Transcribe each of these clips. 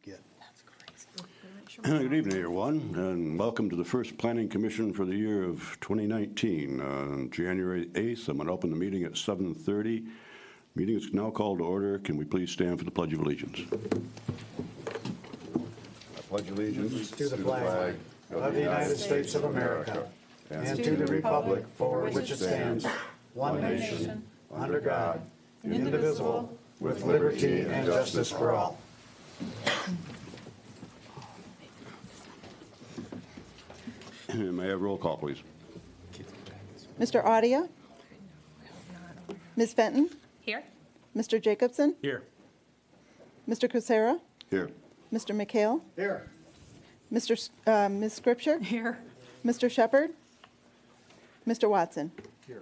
get. Good evening, everyone, and welcome to the first Planning Commission for the year of 2019. On January 8th, I'm going to open the meeting at 7:30. Meeting is now called to order. Can we please stand for the Pledge of Allegiance? I pledge allegiance To the flag of the United States of America and to the republic for which it stands, one nation, under God, indivisible, with liberty and justice for all. May I have roll call, please? Mr. Audia? Ms. Fenton? Here. Mr. Jacobson? Here. Mr. Kucera? Here. Mr. McHale? Here. Ms. Scripture? Here. Mr. Shepherd? Mr. Watson? Here.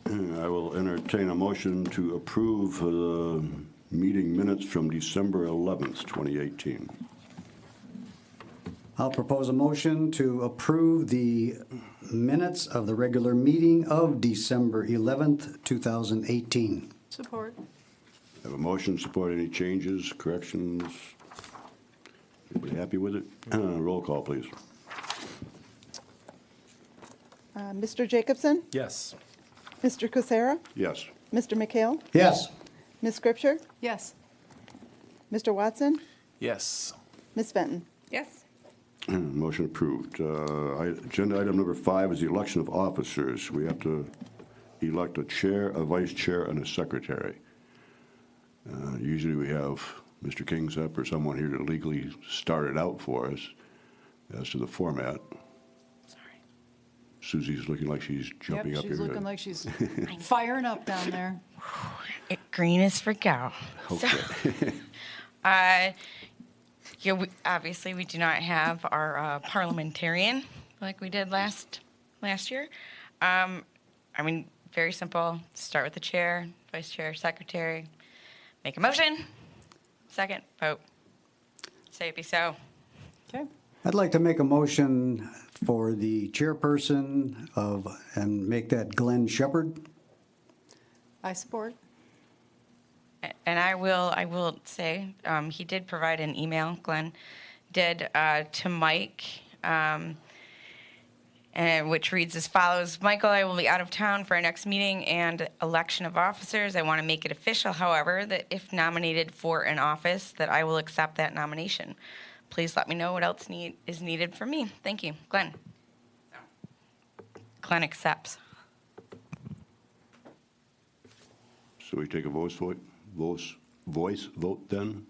I will entertain a motion to approve the meeting minutes from December 11th, 2018. I'll propose a motion to approve the minutes of the regular meeting of December 11th, 2018. Support. Have a motion, support, any changes, corrections? Everybody happy with it? Roll call, please. Mr. Jacobson? Yes. Mr. Kucera? Yes. Mr. McHale? Yes. Ms. Scripture? Yes. Mr. Watson? Yes. Ms. Fenton? Yes. Motion approved. Agenda item number 5 is the election of officers. We have to elect a chair, a vice chair, and a secretary. Usually we have Mr. Kingsup or someone here to legally start it out for us as to the format. Sorry. Susie's looking like she's jumping up here. She's looking like she's firing up down there. Green is for go. Okay. Obviously, we do not have our parliamentarian like we did last year. Very simple. Start with the chair, vice chair, secretary. Make a motion. Second, vote. Say it be so. Okay. I'd like to make a motion for the chairperson and make that Glenn Shepherd. I support. And I will say, he did provide an email, Glenn did, to Mike, which reads as follows. Michael, I will be out of town for our next meeting and election of officers. I want to make it official, however, that if nominated for an office, that I will accept that nomination. Please let me know what else is needed from me. Thank you. Glenn. Glenn accepts. So we take a voice vote then?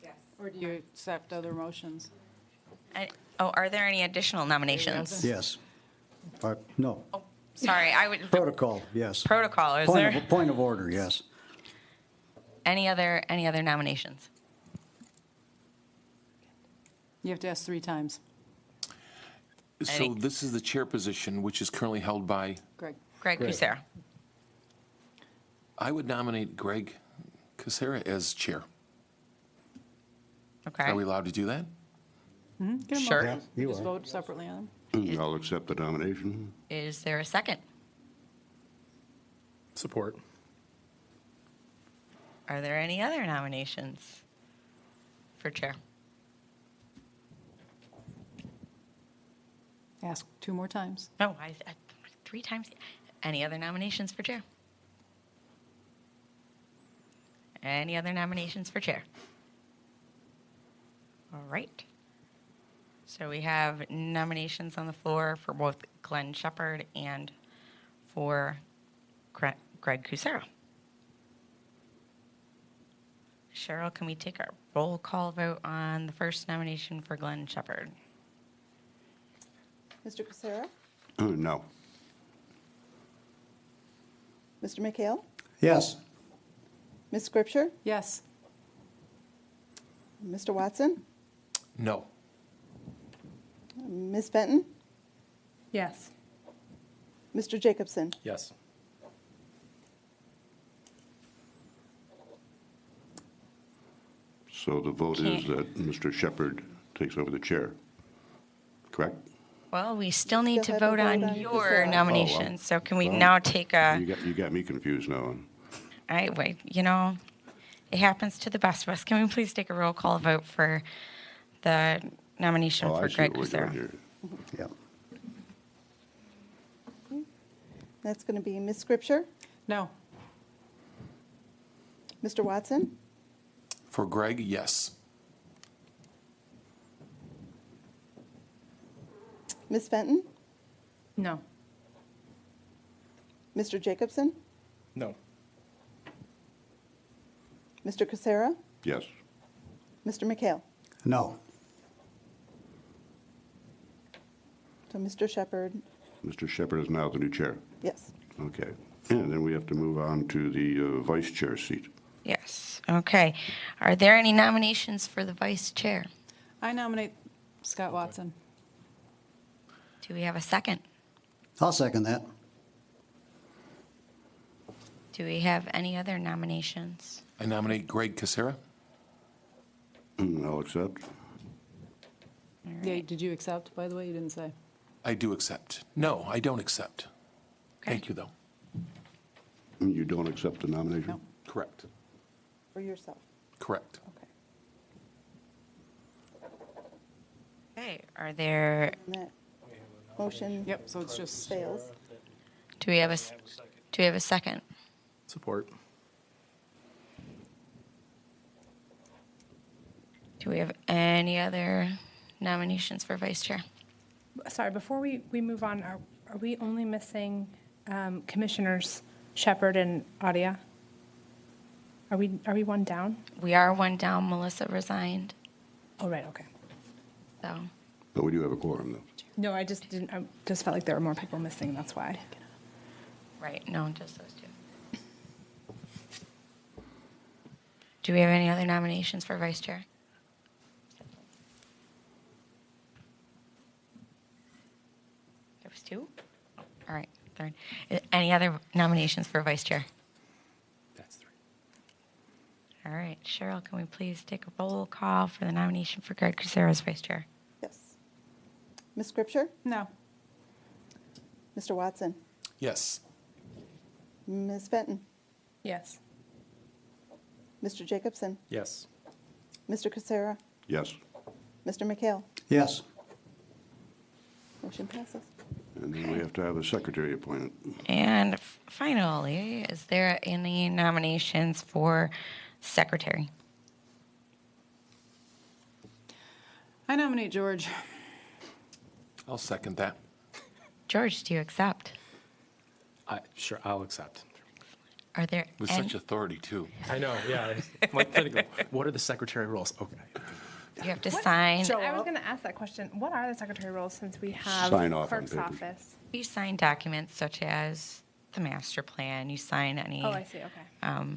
Yes. Or do you accept other motions? Are there any additional nominations? Yes. No. Oh, sorry, I would. Protocol, yes. Protocol, is there? Point of order, yes. Any other nominations? You have to ask 3 times. So this is the chair position, which is currently held by, Greg. Greg Kucera. I would nominate Greg Kucera as chair. Okay. Are we allowed to do that? Get a Sure. motion. Yeah, you Just are. vote separately on them. I'll accept the nomination. Is there a second? Support. Are there any other nominations for chair? Ask 2 more times. No, I 3 times. Any other nominations for chair? Any other nominations for chair? All right. So we have nominations on the floor for both Glenn Shepherd and for Greg Kucera. Cheryl, can we take a roll call vote on the first nomination for Glenn Shepherd? Mr. Kucera? No. Mr. McHale? Yes. Ms. Scripture? Yes. Mr. Watson? No. Ms. Fenton? Yes. Mr. Jacobson? Yes. So the vote is that Mr. Shepherd takes over the chair, correct? Well, we still need to Still have vote to on vote on your Kucera. nomination. So can we well, now take a? You got me confused now. You It happens to the best of us. Can we please take a roll call vote for the nomination Oh, I for see Greg what we're doing Kucera? here. Yep. That's going to be Ms. Scripture, No. Mr. Watson, For Greg, yes. Ms. Fenton, No. Mr. Jacobson, No. Mr. Kucera, Yes. Mr. McHale. No. So Mr. Shepherd, Mr. Shepherd is now the new chair. yes. Okay. And then we have to move on to the vice chair seat. Yes. Okay. Are there any nominations for the vice chair? I nominate Scott Watson. Do we have a second? I'll second that. Do we have any other nominations? I nominate Greg Kucera. I'll accept. Yeah, did you accept, by the way? You didn't say. I do accept. No, I don't accept. Okay. Thank you, though. You don't accept the nomination? No. Correct. For yourself. Correct. Okay. Okay. Are there? And that motion Yep, so it's just, fails. Do we have a second? Support. Do we have any other nominations for vice chair? Sorry, before we move on, are we only missing Commissioners Shepherd and Audia? Are we one down? We are one down. Melissa resigned. Oh, right, okay. So, But we do have a quorum, though. No, I just didn't, I just felt like there were more people missing, that's why. right. No, just those two. Do we have any other nominations for vice chair? There was two? All right, third. Any other nominations for vice chair? That's 3. All right, Cheryl, can we please take a roll call for the nomination for Greg Kucera as vice chair? Yes. Ms. Scripture, no. Mr. Watson, Yes. Ms. Fenton, Yes. Mr. Jacobson, Yes. Mr. Kucera, Yes. Mr. McHale. Yes. Motion passes. And then we have to have a secretary appointed. And finally, is there any nominations for secretary? I nominate George. I'll second that. George, do you accept? Sure, I'll accept. Are there With any? such authority, too. I know, yeah. I'm like thinking, what are the secretary roles? Okay. You have to sign. I was going to ask that question. What are the secretary roles since we have Sign off on clerk's papers. office? You sign documents such as the master plan. You sign any Oh, I see, okay.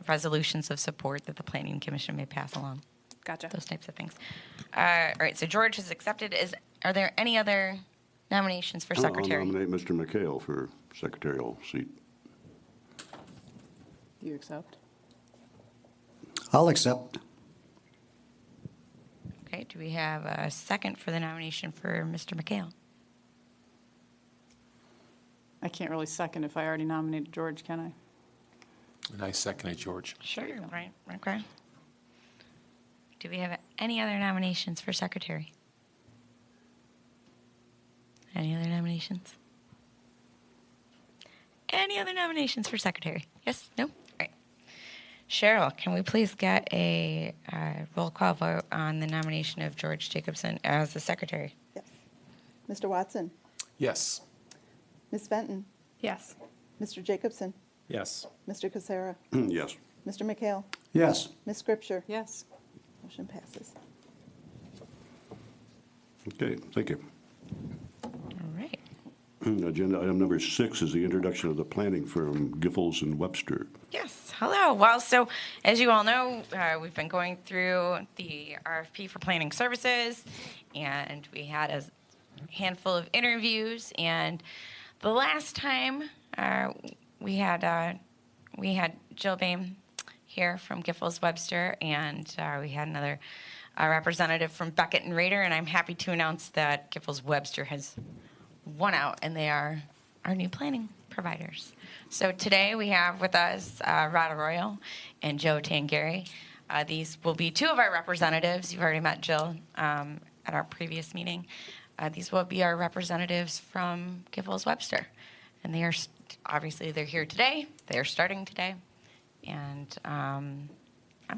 resolutions of support that the planning commission may pass along. Gotcha. Those types of things. All right. So George has accepted. Are there any other nominations for secretary? I'll nominate Mr. McHale for secretarial seat. Do you accept? I'll accept. Okay. Do we have a second for the nomination for Mr. McHale? I can't really second if I already nominated George, can I? And I seconded George. Sure. Right. Okay. Do we have any other nominations for secretary? Any other nominations? Any other nominations for secretary? Yes? No? All right. Cheryl, can we please get a roll call vote on the nomination of George Jacobson as the secretary? Yes. Mr. Watson, Yes. Ms. Fenton, Yes. Mr. Jacobson, Yes. Mr. Kucera, Yes. Mr. McHale, Yes. Ms. Scripture. Yes. Motion passes. Okay, thank you. All right. Agenda item number 6 is the introduction of the planning firm Giffords and Webster. Yes. Hello. Well, so as you all know, we've been going through the RFP for planning services, and we had a handful of interviews. And the last time we had Jill Boehm here from Giffords Webster, and we had another representative from Beckett and Rader. And I'm happy to announce that Giffords Webster has won out, and they are our new planning providers. So today we have with us Rod Arroyo and Joe Tangari. These will be two of our representatives. You've already met Jill at our previous meeting. These will be our representatives from Giffords-Webster. And they are, obviously, they're here today. They're starting today. And I'm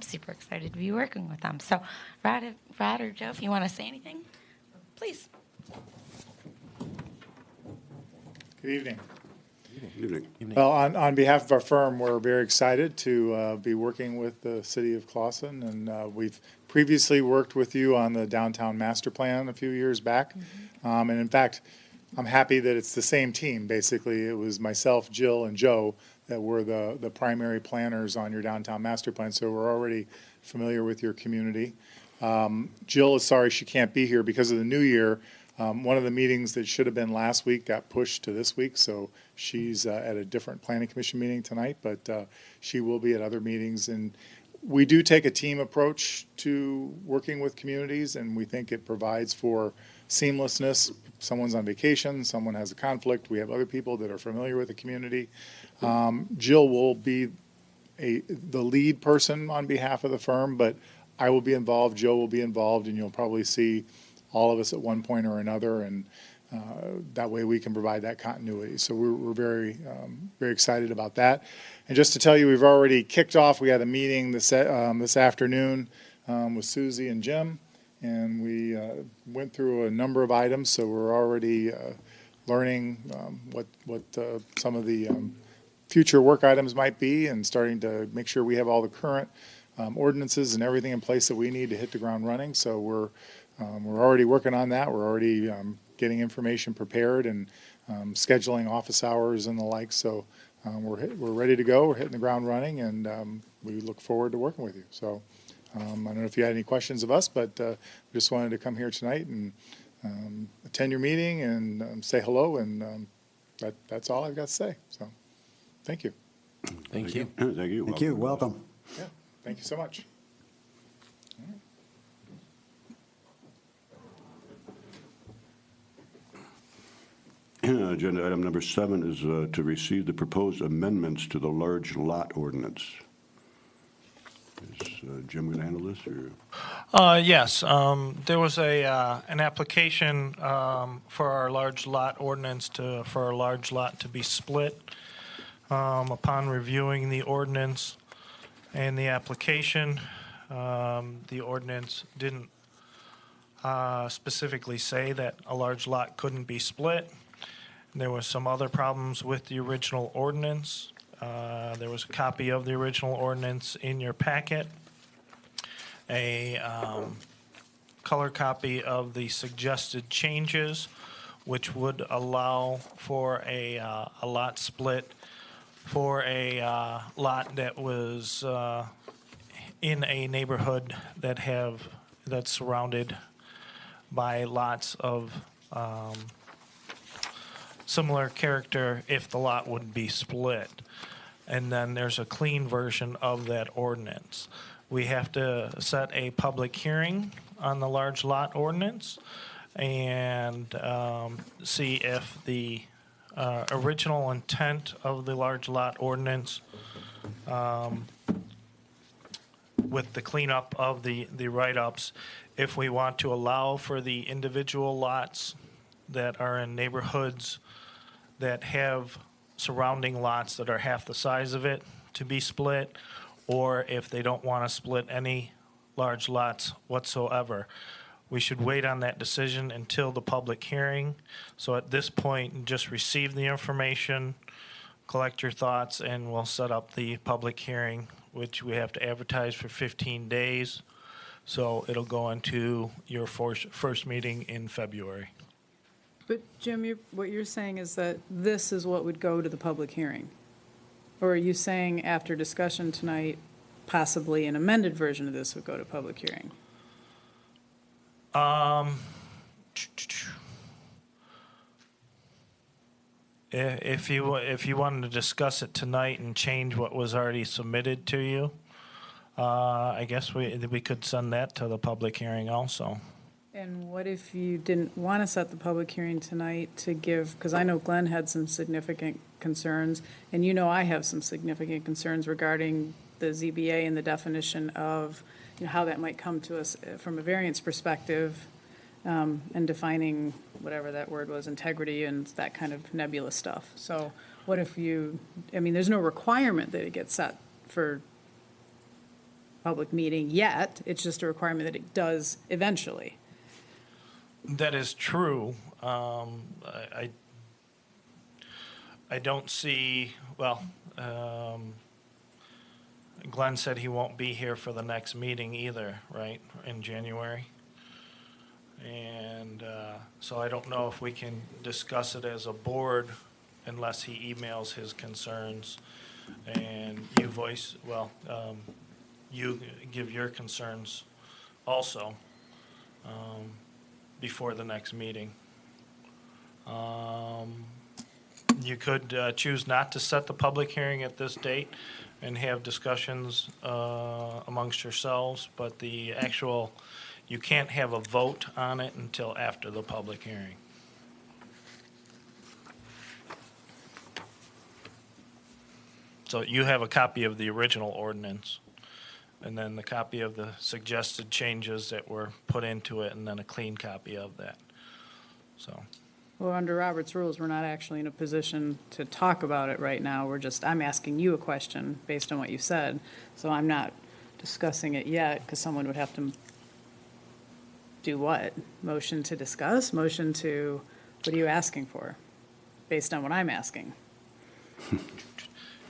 super excited to be working with them. So Rod or Joe, if you want to say anything, please. Good evening. Evening. Well, on behalf of our firm, we're very excited to be working with the city of Clawson, and we've previously worked with you on the downtown master plan a few years back. And in fact, I'm happy that it's the same team. Basically, it was myself, Jill, and Joe that were the primary planners on your downtown master plan, so we're already familiar with your community. Jill is sorry she can't be here because of the new year. One of the meetings that should have been last week got pushed to this week, so she's at a different planning commission meeting tonight, but she will be at other meetings. And we do take a team approach to working with communities, and we think it provides for seamlessness. Someone's on vacation, someone has a conflict, we have other people that are familiar with the community. Jill will be the lead person on behalf of the firm, but I will be involved, Joe will be involved, and you'll probably see all of us at one point or another, and that way we can provide that continuity. So we're very, very excited about that. And just to tell you, we've already kicked off. We had a meeting this afternoon with Susie and Jim, and we went through a number of items. So we're already learning what some of the future work items might be, and starting to make sure we have all the current ordinances and everything in place that we need to hit the ground running. So we're already working on that. We're already getting information prepared and scheduling office hours and the like. So we're ready to go. We're hitting the ground running, and we look forward to working with you. So I don't know if you had any questions of us, but we just wanted to come here tonight and attend your meeting and say hello, and that's all I've got to say. So thank you. Thank you. Thank you. Thank you, welcome. Yeah, thank you so much. Agenda item number 7 is to receive the proposed amendments to the large lot ordinance. Is Jim going to handle this, or? Yes, there was an application for our large lot ordinance for our large lot to be split. Upon reviewing the ordinance and the application, the ordinance didn't specifically say that a large lot couldn't be split. There were some other problems with the original ordinance. There was a copy of the original ordinance in your packet, a color copy of the suggested changes, which would allow for a lot split for a lot that was in a neighborhood that's surrounded by lots of similar character if the lot would be split. And then there's a clean version of that ordinance. We have to set a public hearing on the large lot ordinance and see if the original intent of the large lot ordinance with the cleanup of the write-ups, if we want to allow for the individual lots that are in neighborhoods that have surrounding lots that are half the size of it to be split, or if they don't want to split any large lots whatsoever. We should wait on that decision until the public hearing. So at this point, just receive the information, collect your thoughts, and we'll set up the public hearing, which we have to advertise for 15 days. So it'll go into your first meeting in February. But Jim, what you're saying is that this is what would go to the public hearing? Or are you saying after discussion tonight, possibly an amended version of this would go to public hearing? If you wanted to discuss it tonight and change what was already submitted to you, I guess we could send that to the public hearing also. And what if you didn't want to set the public hearing tonight to give, because I know Glenn had some significant concerns, and you know I have some significant concerns regarding the ZBA and the definition of, how that might come to us from a variance perspective, and defining whatever that word was, integrity and that kind of nebulous stuff. So what if there's no requirement that it gets set for public meeting yet, it's just a requirement that it does eventually. That is true. I don't see, Glenn said he won't be here for the next meeting either, right, in January? And so I don't know if we can discuss it as a board unless he emails his concerns and you you give your concerns also before the next meeting. You could choose not to set the public hearing at this date and have discussions amongst yourselves, but you can't have a vote on it until after the public hearing. So you have a copy of the original ordinance, and then the copy of the suggested changes that were put into it, and then a clean copy of that. So, Well, under Robert's rules, we're not actually in a position to talk about it right now. I'm asking you a question based on what you said. So I'm not discussing it yet because someone would have to do what? Motion to discuss? What are you asking for based on what I'm asking?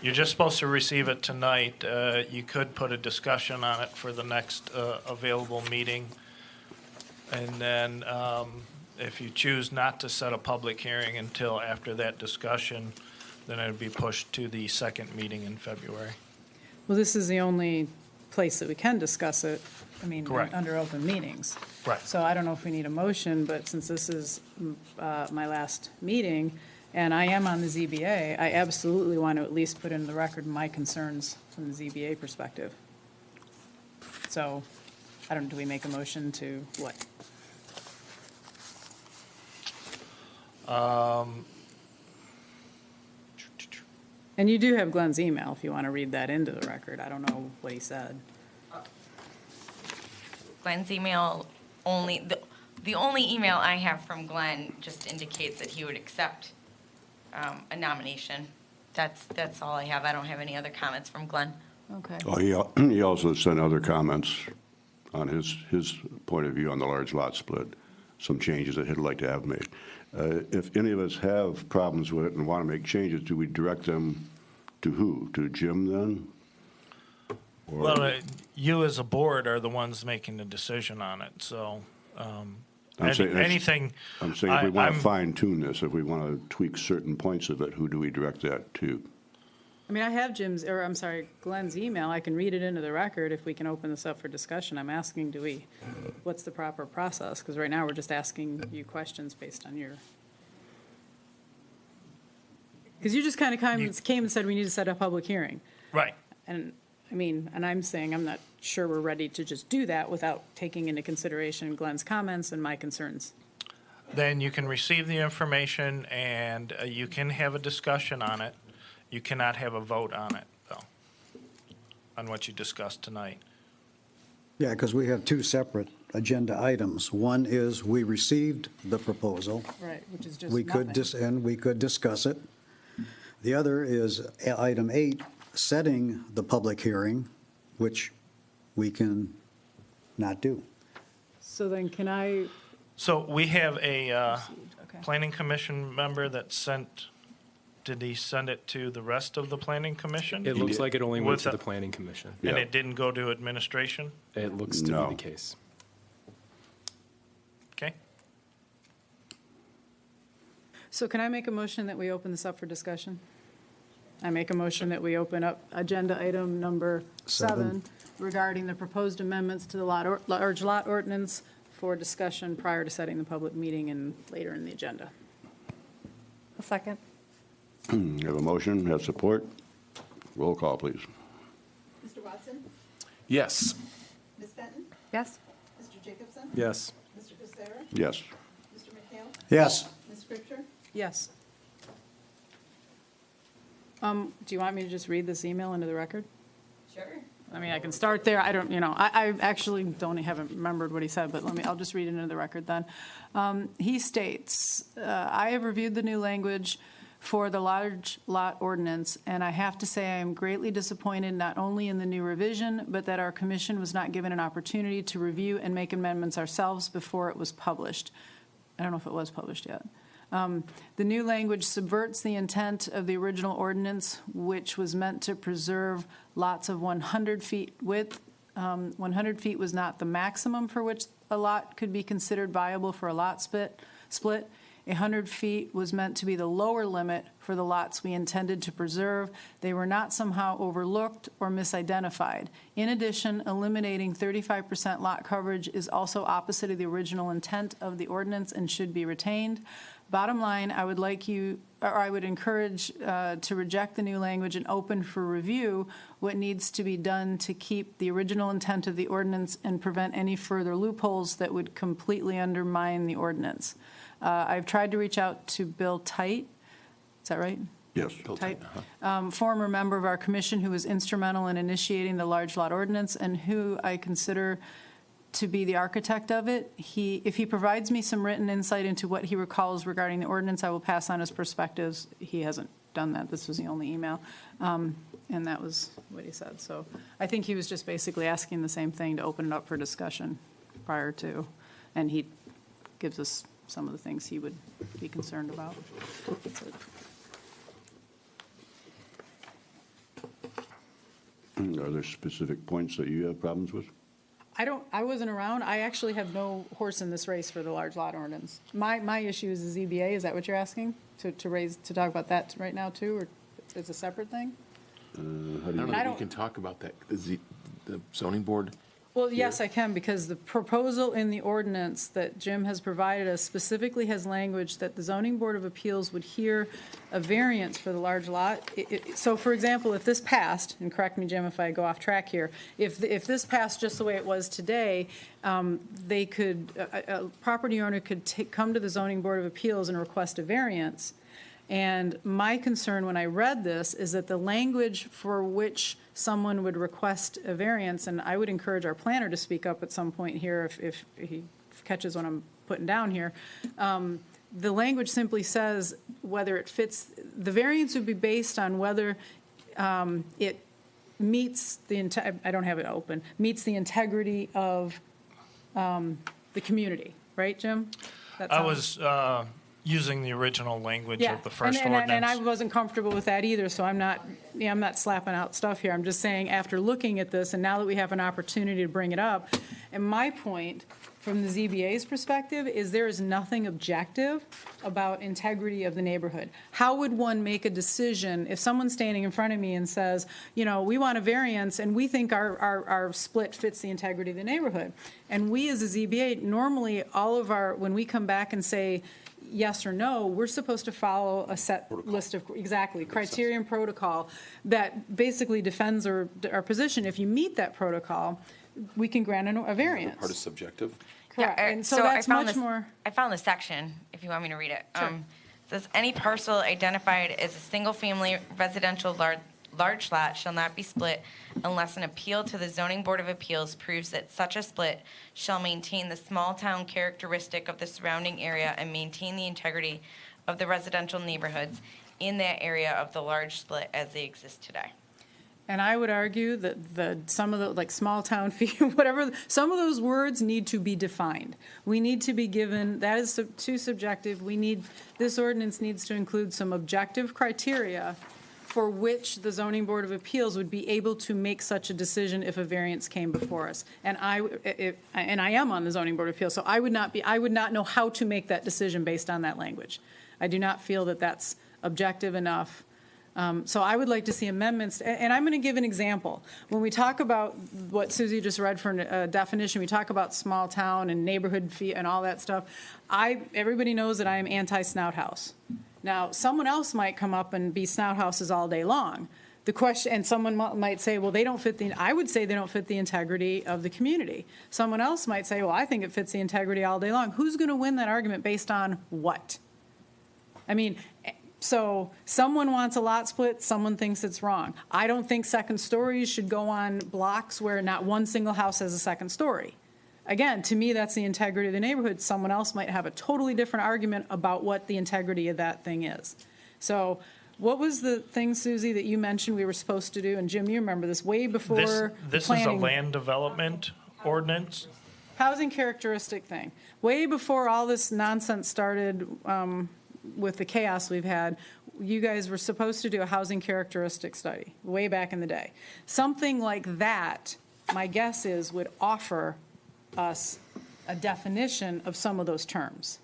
you're just supposed to receive it tonight. You could put a discussion on it for the next available meeting. And then if you choose not to set a public hearing until after that discussion, then it would be pushed to the second meeting in February. Well, this is the only place that we can discuss it, Correct. under open meetings. Right. So I don't know if we need a motion, but since this is my last meeting, and I am on the ZBA, I absolutely want to at least put in the record my concerns from the ZBA perspective. So, do we make a motion to what? And you do have Glenn's email if you want to read that into the record. I don't know what he said. Glenn's email the only email I have from Glenn just indicates that he would accept a nomination. That's all I have. I don't have any other comments from Glenn. Okay. Oh, he also sent other comments on his point of view on the large lot split, some changes that he'd like to have made. If any of us have problems with it and want to make changes, do we direct them to who? To Jim then? Or- Well, you as a board are the ones making the decision on it, so anything. I'm saying if we want to fine tune this, if we want to tweak certain points of it, who do we direct that to? I have Glenn's email. I can read it into the record if we can open this up for discussion. I'm asking, what's the proper process? Because right now we're just asking you questions based on your. Because you just kind of came and said we need to set a public hearing. Right. And I'm saying I'm not sure we're ready to just do that without taking into consideration Glenn's comments and my concerns. Then you can receive the information and you can have a discussion on it. You cannot have a vote on it, though, on what you discussed tonight. Yeah, because we have two separate agenda items. One is we received the proposal. Right, which is just We could nothing. we could discuss it. The other is item 8, setting the public hearing, which we can not do. So then can I, So we have a okay. planning commission member that did he send it to the rest of the planning commission? It looks like it only went With to the- the planning commission. And Yeah. it didn't go to administration? It looks to No. be the case. Okay. So can I make a motion that we open this up for discussion? I make a motion that we open up agenda item number 7 regarding the proposed amendments to the large lot ordinance for discussion prior to setting the public meeting and later in the agenda. A second. You have a motion, have support? Roll call, please. Mr. Watson? Yes. Ms. Benton? Yes? Mr. Jacobson? Yes. Mr. Christopher? Sarah? Yes. Mr. McHale? Yes. Ms. Scripture? Yes. Do you want me to just read this email into the record? Sure. I mean, I can start there. I don't, I actually haven't remembered what he said, but I'll just read it into the record then. He states, I have reviewed the new language for the large lot ordinance, and I have to say I am greatly disappointed not only in the new revision, but that our commission was not given an opportunity to review and make amendments ourselves before it was published. I don't know if it was published yet. The new language subverts the intent of the original ordinance, which was meant to preserve lots of 100 feet width. 100 feet was not the maximum for which a lot could be considered viable for a lot split. 100 feet was meant to be the lower limit for the lots we intended to preserve. They were not somehow overlooked or misidentified. In addition, eliminating 35% lot coverage is also opposite of the original intent of the ordinance and should be retained. Bottom line, I would encourage to reject the new language and open for review what needs to be done to keep the original intent of the ordinance and prevent any further loopholes that would completely undermine the ordinance. I've tried to reach out to Bill Tite. Is that right? Yes. Tite, former member of our commission who was instrumental in initiating the large lot ordinance and who I consider to be the architect of it. If he provides me some written insight into what he recalls regarding the ordinance, I will pass on his perspectives. He hasn't done that. This was the only email. And that was what he said. So I think he was just basically asking the same thing to open it up for discussion prior to. And he gives us some of the things he would be concerned about. That's it. Are there specific points that you have problems with? I wasn't around. I actually have no horse in this race for the large lot ordinance. My issue is the ZBA. Is that what you're asking? To talk about that right now too, or it's a separate thing? I don't know if we can talk about that. The zoning board. Well, yes, I can, because the proposal in the ordinance that Jim has provided us specifically has language that the zoning board of appeals would hear a variance for the large lot. So, for example, if this passed, and correct me, Jim, if I go off track here, if this passed just the way it was today, they could, a property owner could come to the zoning board of appeals and request a variance. And my concern when I read this is that the language for which someone would request a variance, and I would encourage our planner to speak up at some point here if he catches what I'm putting down here, the language simply says whether it fits, the variance would be based on whether it meets the, I don't have it open, meets the integrity of the community, right, Jim? I was using the original language of the first and ordinance. And I wasn't comfortable with that either, so I'm not slapping out stuff here. I'm just saying, after looking at this, and now that we have an opportunity to bring it up, and my point from the ZBA's perspective is there is nothing objective about integrity of the neighborhood. How would one make a decision if someone's standing in front of me and says, we want a variance and we think our split fits the integrity of the neighborhood? And we as a ZBA, normally when we come back and say, yes or no, we're supposed to follow a set list of, criteria and protocol that basically defends our position. If you meet that protocol, we can grant a variance. Part is subjective. Correct. Yeah, And so that's much more. I found the section, if you want me to read it. Sure. It says, any parcel identified as a single-family residential large lot shall not be split unless an appeal to the Zoning Board of Appeals proves that such a split shall maintain the small-town characteristic of the surrounding area and maintain the integrity of the residential neighborhoods in that area of the large split as they exist today. And I would argue that some of the, like small town fee, whatever, some of those words need to be defined. We need to be given, that is too subjective. This ordinance needs to include some objective criteria for which the Zoning Board of Appeals would be able to make such a decision if a variance came before us. And I am on the Zoning Board of Appeals, so I would not know how to make that decision based on that language. I do not feel that that's objective enough. So I would like to see amendments, and I'm going to give an example. When we talk about what Susie just read for a definition, we talk about small town and neighborhood fee and all that stuff. Everybody knows that I am anti-snout house. Now, someone else might come up and be snout houses all day long, the question, and someone might say, well, they don't fit I would say they don't fit the integrity of the community. Someone else might say, well, I think it fits the integrity all day long. Who's going to win that argument based on what? I mean, so someone wants a lot split, someone thinks it's wrong. I don't think second stories should go on blocks where not one single house has a second story. Again, to me, that's the integrity of the neighborhood. Someone else might have a totally different argument about what the integrity of that thing is. So what was the thing, Susie, that you mentioned we were supposed to do? And Jim, you remember this way before This is a planning. land development ordinance. Housing characteristic thing. Way before all this nonsense started with the chaos we've had, you guys were supposed to do a housing characteristic study way back in the day. Something like that, my guess is, would offer us a definition of some of those terms,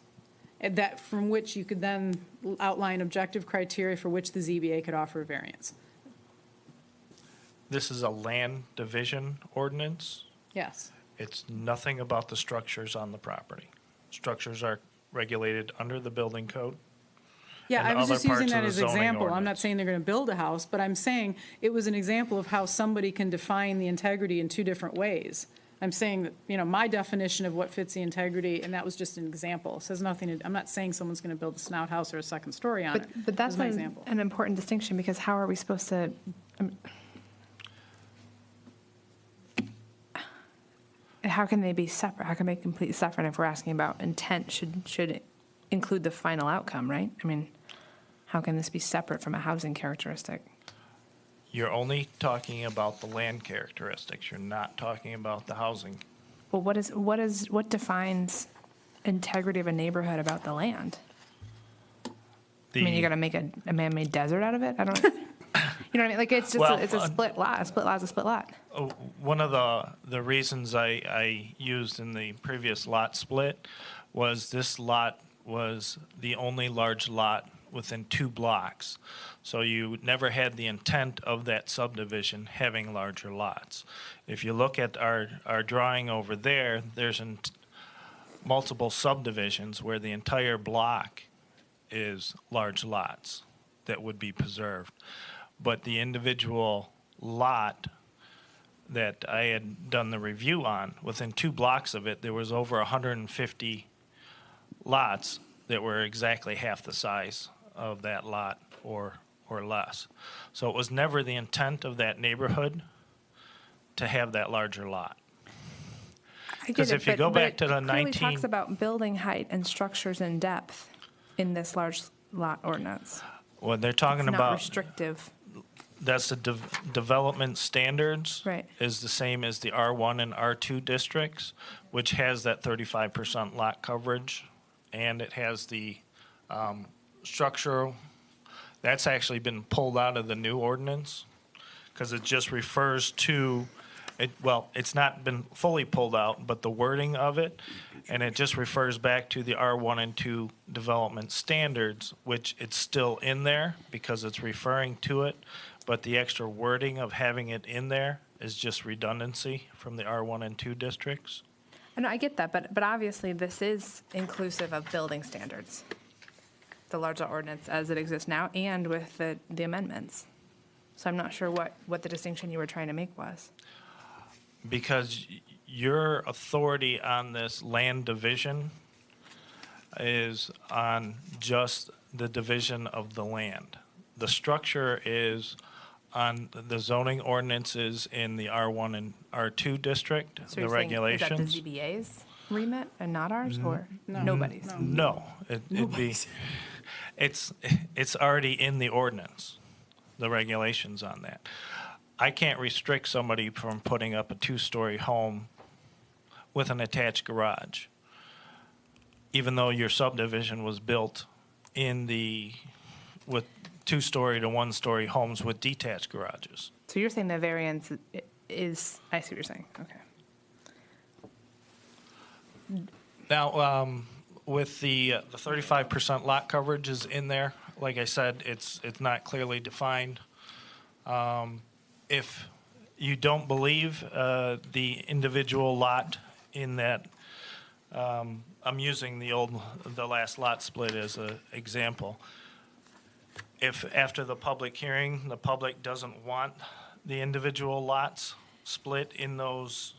that from which you could then outline objective criteria for which the ZBA could offer a variance. This is a land division ordinance. Yes. It's nothing about the structures on the property. Structures are regulated under the building code. Yeah, and I was other just using parts of that the as an zoning example. I'm not ordinance. saying they're going to build a house, but I'm saying it was an example of how somebody can define the integrity in two different ways. I'm saying that, you know, my definition of what fits the integrity, and that was just an example. It says nothing to, I'm not saying someone's going to build a snout house or a second story on it. But that's my example. an important distinction, because how are we supposed to, how can they be separate? How can they be completely separate if we're asking about intent should include the final outcome, right? I mean, how can this be separate from a housing characteristic? You're only talking about the land characteristics. You're not talking about the housing. Well, what defines integrity of a neighborhood about the land? I mean, you got to make a man-made desert out of it? I don't, you know what I mean? Like, it's just, Well, it's a split lot. A split lot is a split lot. One of the reasons I used in the previous lot split was this lot was the only large lot within 2 blocks. So you never had the intent of that subdivision having larger lots. If you look at our drawing over there, there's multiple subdivisions where the entire block is large lots that would be preserved. But the individual lot that I had done the review on, within 2 blocks of it, there was over 150 lots that were exactly half the size of that lot or less. So it was never the intent of that neighborhood to have that larger lot. Because if you go back to the It clearly talks about building height and structures in depth in this large lot ordinance. Well, they're talking It's not about, restrictive. that's the development standards. Right. Is the same as the R1 and R2 districts, which has that 35% lot coverage, and it has the structural. That's actually been pulled out of the new ordinance because it just refers to it. Well, it's not been fully pulled out, but the wording of it, and it just refers back to the R1 and 2 development standards, which it's still in there because it's referring to it, but the extra wording of having it in there is just redundancy from the R1 and 2 districts. And I get that, but obviously this is inclusive of building standards, the large lot ordinance as it exists now, and with the amendments. So I'm not sure what the distinction you were trying to make was. Because your authority on this land division is on just the division of the land. The structure is on the zoning ordinances in the R1 and R2 district, So the you're saying, regulations. is that the ZBA's remit and not ours, or nobody's? No, it'd be, it's already in the ordinance, the regulations on that. I can't restrict somebody from putting up a 2-story home with an attached garage, even though your subdivision was built with 2-story to 1-story homes with detached garages. So you're saying the variance is, I see what you're saying, okay. Now, with the 35% lot coverage is in there. Like I said, it's not clearly defined. If you don't believe the individual lot in that, I'm using the last lot split as an example. if after the public hearing, the public doesn't want the individual lots split in those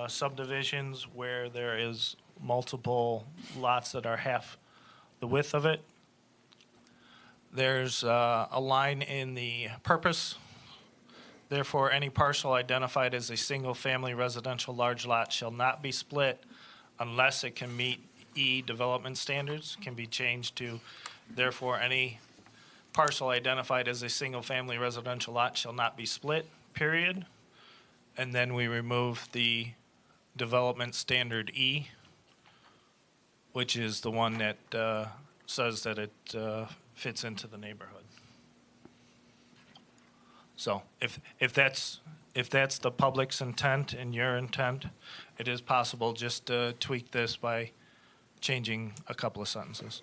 subdivisions where there is multiple lots that are half the width of it, there's a line in the purpose. Therefore, any parcel identified as a single-family residential large lot shall not be split unless it can meet E development standards. Can be changed to, therefore, any parcel identified as a single-family residential lot shall not be split, period. And then we remove the development standard E, which is the one that says that it fits into the neighborhood. So if that's the public's intent and your intent, it is possible just to tweak this by changing a couple of sentences.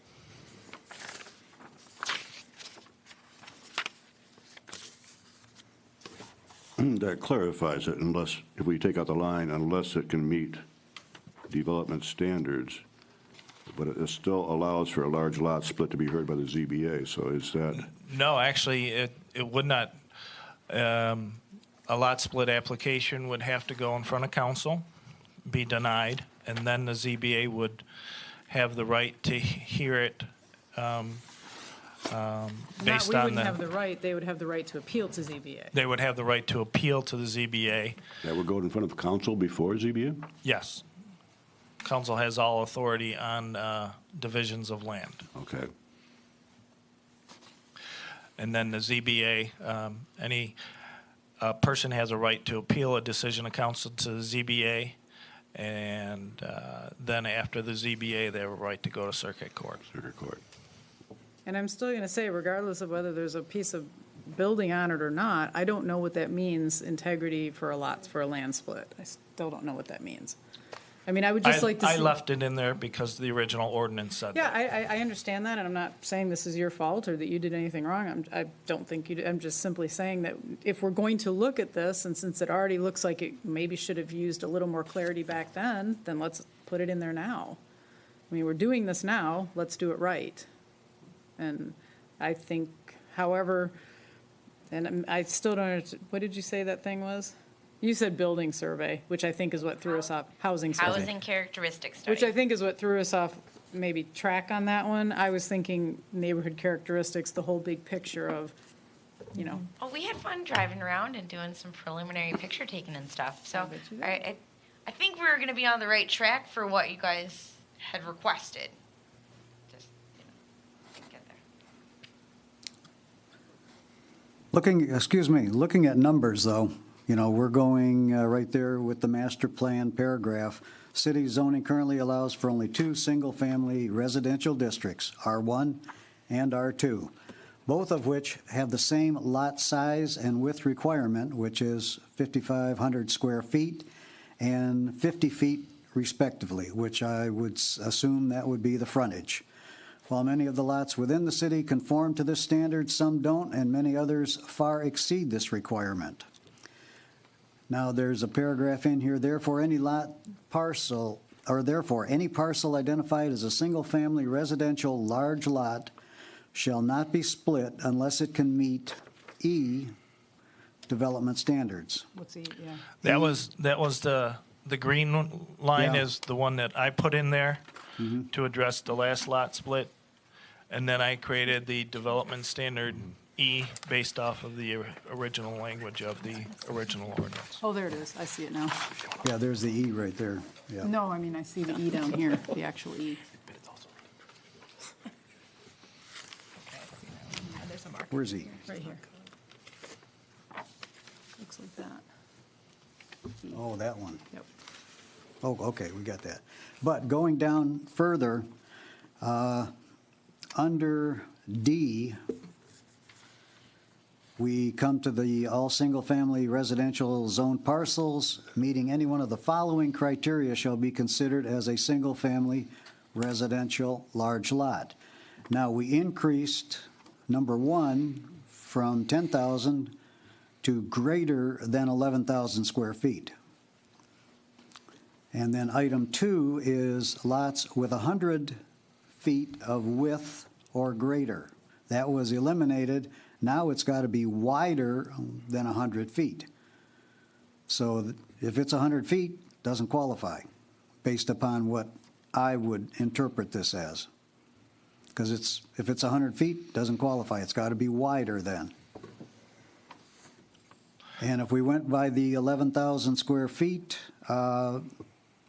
That clarifies it, unless, if we take out the line, unless it can meet development standards, but it still allows for a large lot split to be heard by the ZBA, so is that? No, actually, it would not. A lot split application would have to go in front of council, be denied, and then the ZBA would have the right to hear it based We on wouldn't have the right, they would have the right to appeal to ZBA. They would have the right to appeal to the ZBA. That would go in front of council before ZBA? Yes. Council has all authority on divisions of land. Okay. And then the ZBA, any person has a right to appeal a decision of council to the ZBA, and then after the ZBA, they have a right to go to circuit court. Circuit court. And I'm still going to say, regardless of whether there's a piece of building on it or not, I don't know what that means, integrity for a lot, for a land split. I still don't know what that means. I mean, I would just like to see. I left it in there because the original ordinance said Yeah, that. I understand that, and I'm not saying this is your fault or that you did anything wrong. I don't think you did. I'm just simply saying that if we're going to look at this, and since it already looks like it maybe should have used a little more clarity back then let's put it in there now. I mean, we're doing this now, let's do it right. And I think, however, and I still don't understand, what did you say that thing was? You said building survey, which I think is what threw us off, housing survey. Housing characteristics study. Which I think is what threw us off, maybe track on that one. I was thinking neighborhood characteristics, the whole big picture of, you know. Oh, we had fun driving around and doing some preliminary picture taking and stuff. So bet you did. I think we were going to be on the right track for what you guys had requested. Just, didn't get there. Looking at numbers, though, you know, we're going right there with the master plan paragraph. City zoning currently allows for only 2 single-family residential districts, R1 and R2, both of which have the same lot size and width requirement, which is 5,500 square feet and 50 feet respectively, which I would assume that would be the frontage. While many of the lots within the city conform to this standard, some don't, and many others far exceed this requirement. Now, there's a paragraph in here, therefore any parcel identified as a single-family residential large lot shall not be split unless it can meet E development standards. What's the, yeah. That was the green line Yeah. is the one that I put in there to address the last lot split. And then I created the development standard E based off of the original language of the original ordinance. Oh, there it is. I see it now. Yeah, there's the E right there, yeah. No, I mean, I see the E down here, the actual E. There's a mark. Where's E? Right here. Looks like that. Oh, that one. Yep. Oh, okay, we got that. But going down further, under D, we come to the all single-family residential zone parcels meeting any one of the following criteria shall be considered as a single-family residential large lot. Now, we increased number 1 from 10,000 to greater than 11,000 square feet. And then item 2 is lots with 100 feet of width or greater. That was eliminated. Now it's got to be wider than 100 feet. So if it's 100 feet, doesn't qualify, based upon what I would interpret this as. Because if it's 100 feet, doesn't qualify. It's got to be wider then. And if we went by the 11,000 square feet,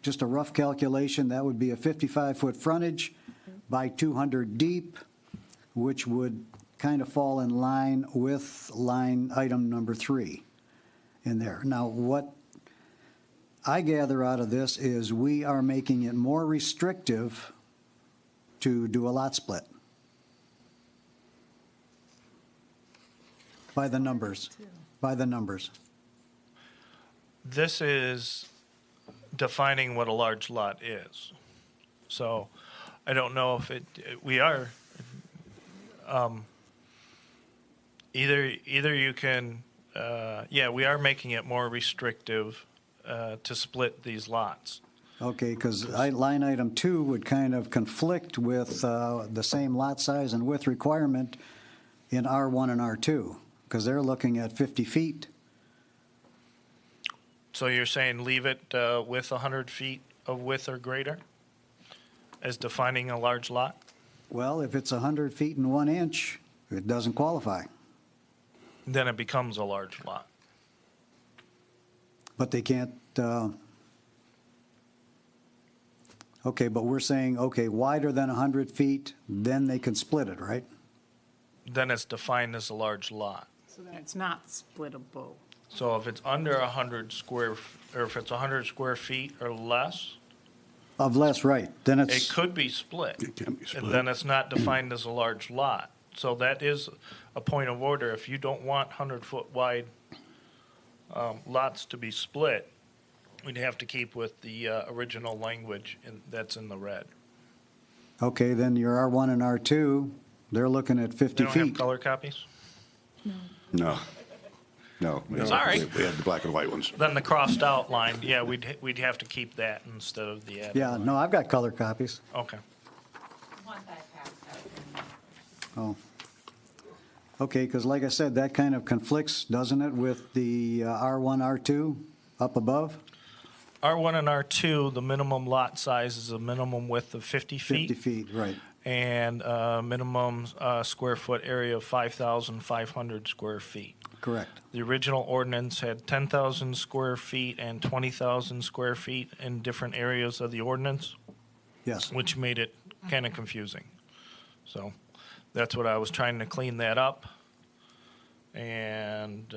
just a rough calculation, that would be a 55-foot frontage by 200 deep, which would kind of fall in line with line item number 3 in there. Now, what I gather out of this is we are making it more restrictive to do a lot split. By the numbers. By the numbers. This is defining what a large lot is. So I don't know if we are, either you can, we are making it more restrictive to split these lots. Okay, because line item 2 would kind of conflict with the same lot size and width requirement in R1 and R2, because they're looking at 50 feet. So you're saying leave it with 100 feet of width or greater as defining a large lot? Well, if it's 100 feet and 1 inch, it doesn't qualify. Then it becomes a large lot. But they can't, okay, but we're saying, okay, wider than 100 feet, then they can split it, right? Then it's defined as a large lot. So then it's not splittable. So if it's under 100 square, or if it's 100 square feet or less, Of less, right, then it it's, could be split. It can be split. And then it's not defined as a large lot. So that is a point of order. If you don't want 100-foot wide lots to be split, we'd have to keep with the original language that's in the red. okay, then your R1 and R2, they're looking at 50 They don't have feet. color copies? No. No. Sorry. We had the black and white ones. Then the crossed out line, yeah, we'd have to keep that instead of the added Yeah, line. no, I've got color copies. Okay. Oh. Okay, because like I said, that kind of conflicts, doesn't it, with the R1, R2 up above? R1 and R2, the minimum lot size is a minimum width of 50 feet. 50 feet, right. And minimum square foot area of 5,500 square feet. Correct. The original ordinance had 10,000 square feet and 20,000 square feet in different areas of the ordinance, Yes. which made it kind of confusing. So that's what I was trying to clean that up. And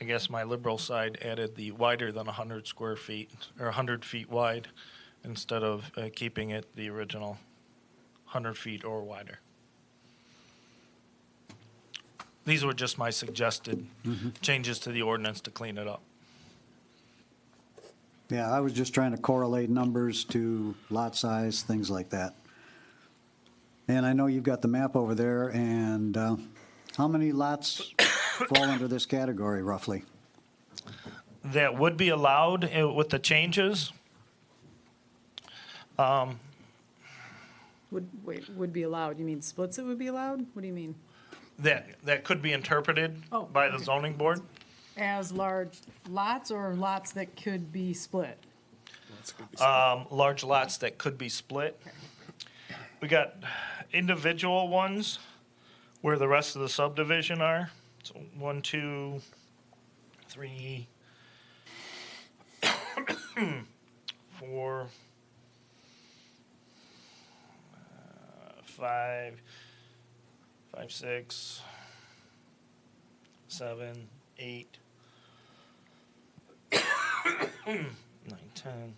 I guess my liberal side added the wider than 100 square feet, or 100 feet wide, instead of keeping it the original 100 feet or wider. These were just my suggested changes to the ordinance to clean it up. Yeah, I was just trying to correlate numbers to lot size, things like that. And I know you've got the map over there, and how many lots fall under this category roughly? That would be allowed with the changes. Would be allowed, you mean splits it would be allowed? What do you mean? That could be interpreted Oh, by the okay. zoning board. As large lots or lots that could be split? Large lots that could be split. We got individual ones where the rest of the subdivision are. So 1, 2, 3, 4, 5, 6, 7, 8, 9, 10.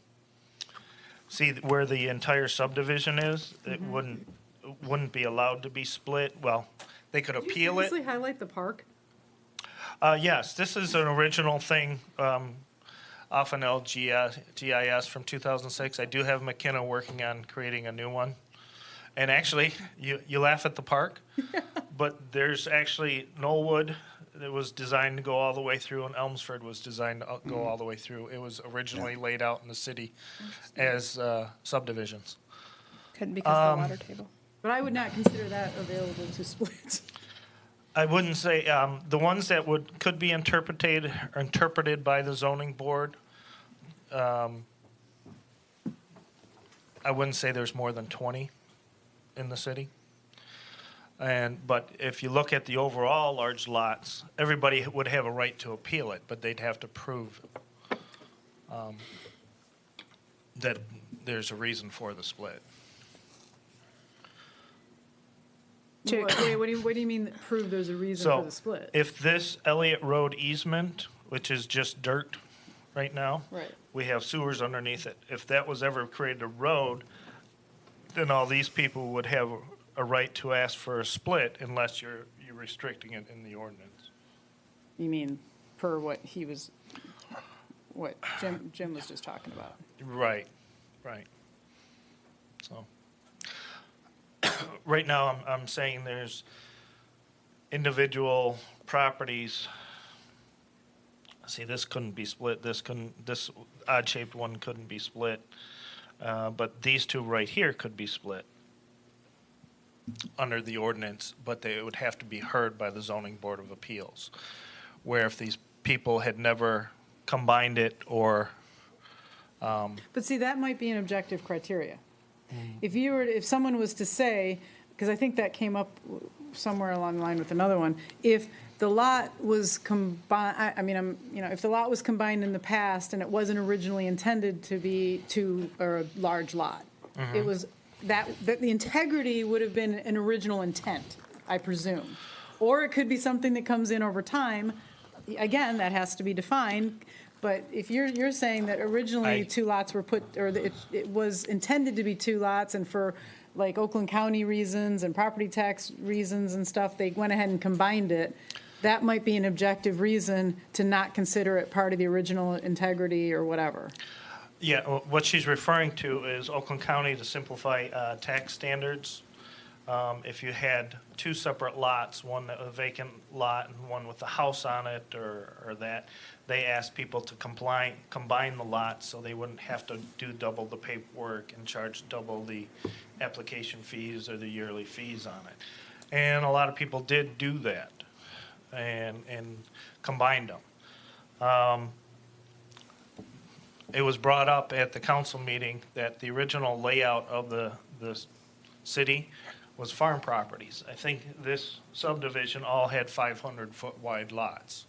See where the entire subdivision is? It wouldn't be allowed to be split. Well, they could appeal it. Did you seriously highlight the park? Yes, this is an original thing off an LGIS from 2006. I do have McKenna working on creating a new one. And actually, you laugh at the park, but there's actually Knollwood that was designed to go all the way through, and Elmsford was designed to go all the way through. It was originally laid out in the city as subdivisions. Couldn't because of the water table. But I would not consider that available to split. I wouldn't say, the ones that could be interpreted by the zoning board, I wouldn't say there's more than 20 in the city. But if you look at the overall large lots, everybody would have a right to appeal it, but they'd have to prove that there's a reason for the split. Wait, what do you mean that prove there's a reason for So the split? if this Elliott Road easement, which is just dirt right now, Right. we have sewers underneath it. If that was ever created a road, then all these people would have a right to ask for a split unless you're restricting it in the ordinance. You mean per what Jim was just talking about? Right, right. So, right now, I'm saying there's individual properties. See, this couldn't be split, this odd-shaped one couldn't be split, but these two right here could be split under the ordinance, but they would have to be heard by the zoning board of appeals. Where if these people had never combined it or But see, that might be an objective criteria. If someone was to say, because I think that came up somewhere along the line with another one, if the lot was combined, if the lot was combined in the past and it wasn't originally intended to be a large lot, it was that the integrity would have been an original intent, I presume. Or it could be something that comes in over time. Again, that has to be defined. But if you're saying that originally two lots were put, or that it was intended to be two lots, and for like Oakland County reasons and property tax reasons and stuff, they went ahead and combined it, that might be an objective reason to not consider it part of the original integrity or whatever. Yeah, what she's referring to is Oakland County to simplify tax standards. If you had two separate lots, one a vacant lot and one with a house on it or that, they asked people to combine the lots so they wouldn't have to do double the paperwork and charge double the application fees or the yearly fees on it. And a lot of people did do that and combined them. It was brought up at the council meeting that the original layout of the city was farm properties. I think this subdivision all had 500-foot wide lots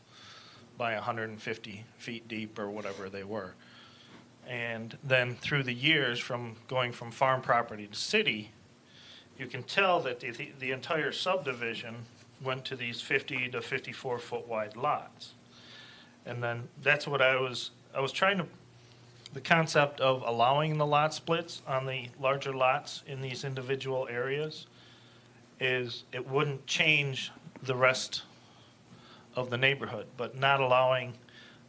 by 150 feet deep or whatever they were. And then through the years, from going from farm property to city, you can tell that the entire subdivision went to these 50 to 54-foot wide lots. And then that's what I was trying to, the concept of allowing the lot splits on the larger lots in these individual areas is it wouldn't change the rest of the neighborhood, but not allowing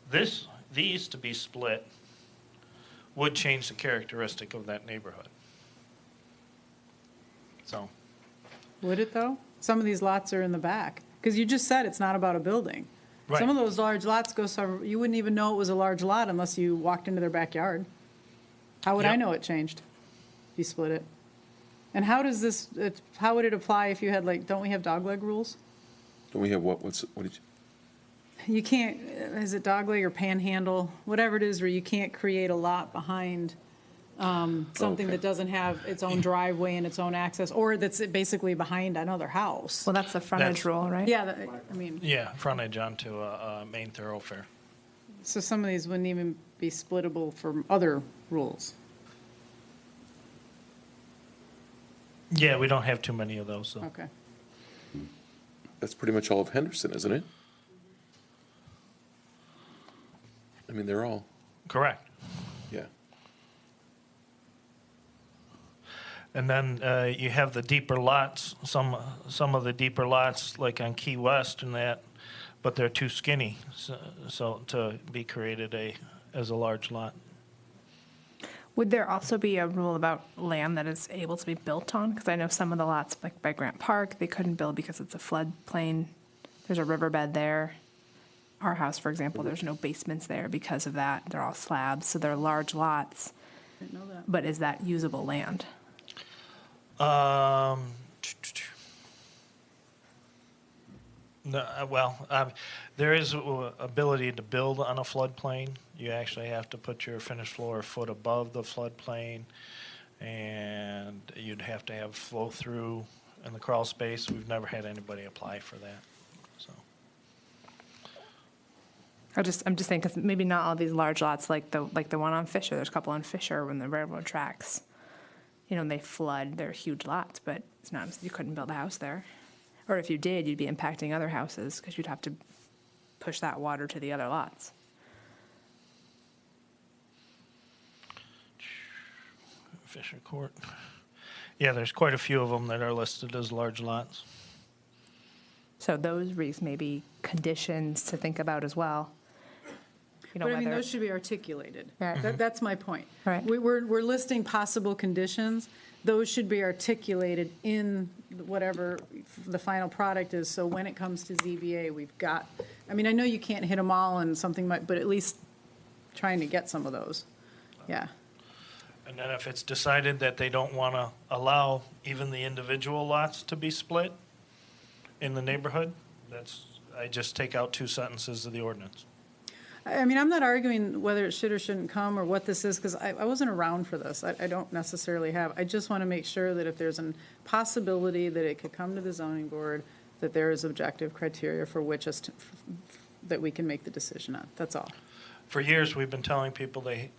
these to be split would change the characteristic of that neighborhood. So. Would it, though? Some of these lots are in the back. Because you just said it's not about a building. Right. Some of those large lots you wouldn't even know it was a large lot unless you walked into their backyard. How would I Yep. know it changed if you split it? And how would it apply if you had, don't we have dogleg rules? Don't we have what did you? You can't, is it dogleg or panhandle, whatever it is, where you can't create a lot behind something Okay. that doesn't have its own driveway and its own access, or that's basically behind another house. Well, that's the frontage That's- rule, right? Yeah, Yeah, frontage onto a main thoroughfare. so some of these wouldn't even be splittable for other rules. Yeah, we don't have too many of those, though. Okay. That's pretty much all of Henderson, isn't it? I mean, they're all, Correct. yeah. And then you have the deeper lots, some of the deeper lots, like on Key West and that, but they're too skinny, so to be created as a large lot. Would there also be a rule about land that is able to be built on? Because I know some of the lots, like by Grant Park, they couldn't build because it's a floodplain. There's a riverbed there. Our house, for example, there's no basements there because of that. They're all slabs, so they're large lots. Didn't know that. But is that usable land? No, there is ability to build on a floodplain. You actually have to put your finished floor a foot above the floodplain, and you'd have to have flow through in the crawl space. We've never had anybody apply for that, so. I'm just saying, because maybe not all these large lots, like the one on Fisher, there's a couple on Fisher when the railroad tracks, and they flood, they're huge lots, but it's not, you couldn't build a house there. Or if you did, you'd be impacting other houses, because you'd have to push that water to the other lots. Fisher Court. Yeah, there's quite a few of them that are listed as large lots. So those, Reese, may be conditions to think about as well. But I mean, those should be articulated. Right. That's my point. Right. We're listing possible conditions. Those should be articulated in whatever the final product is, so when it comes to ZBA, we've got, I mean, I know you can't hit them all and something might, but at least trying to get some of those. Yeah. And then if it's decided that they don't want to allow even the individual lots to be split in the neighborhood, I just take out 2 sentences of the ordinance. I mean, I'm not arguing whether it should or shouldn't come or what this is, because I wasn't around for this. I don't necessarily have. I just want to make sure that if there's a possibility that it could come to the zoning board, that there is objective criteria for which that we can make the decision on. That's all. For years, we've been telling people they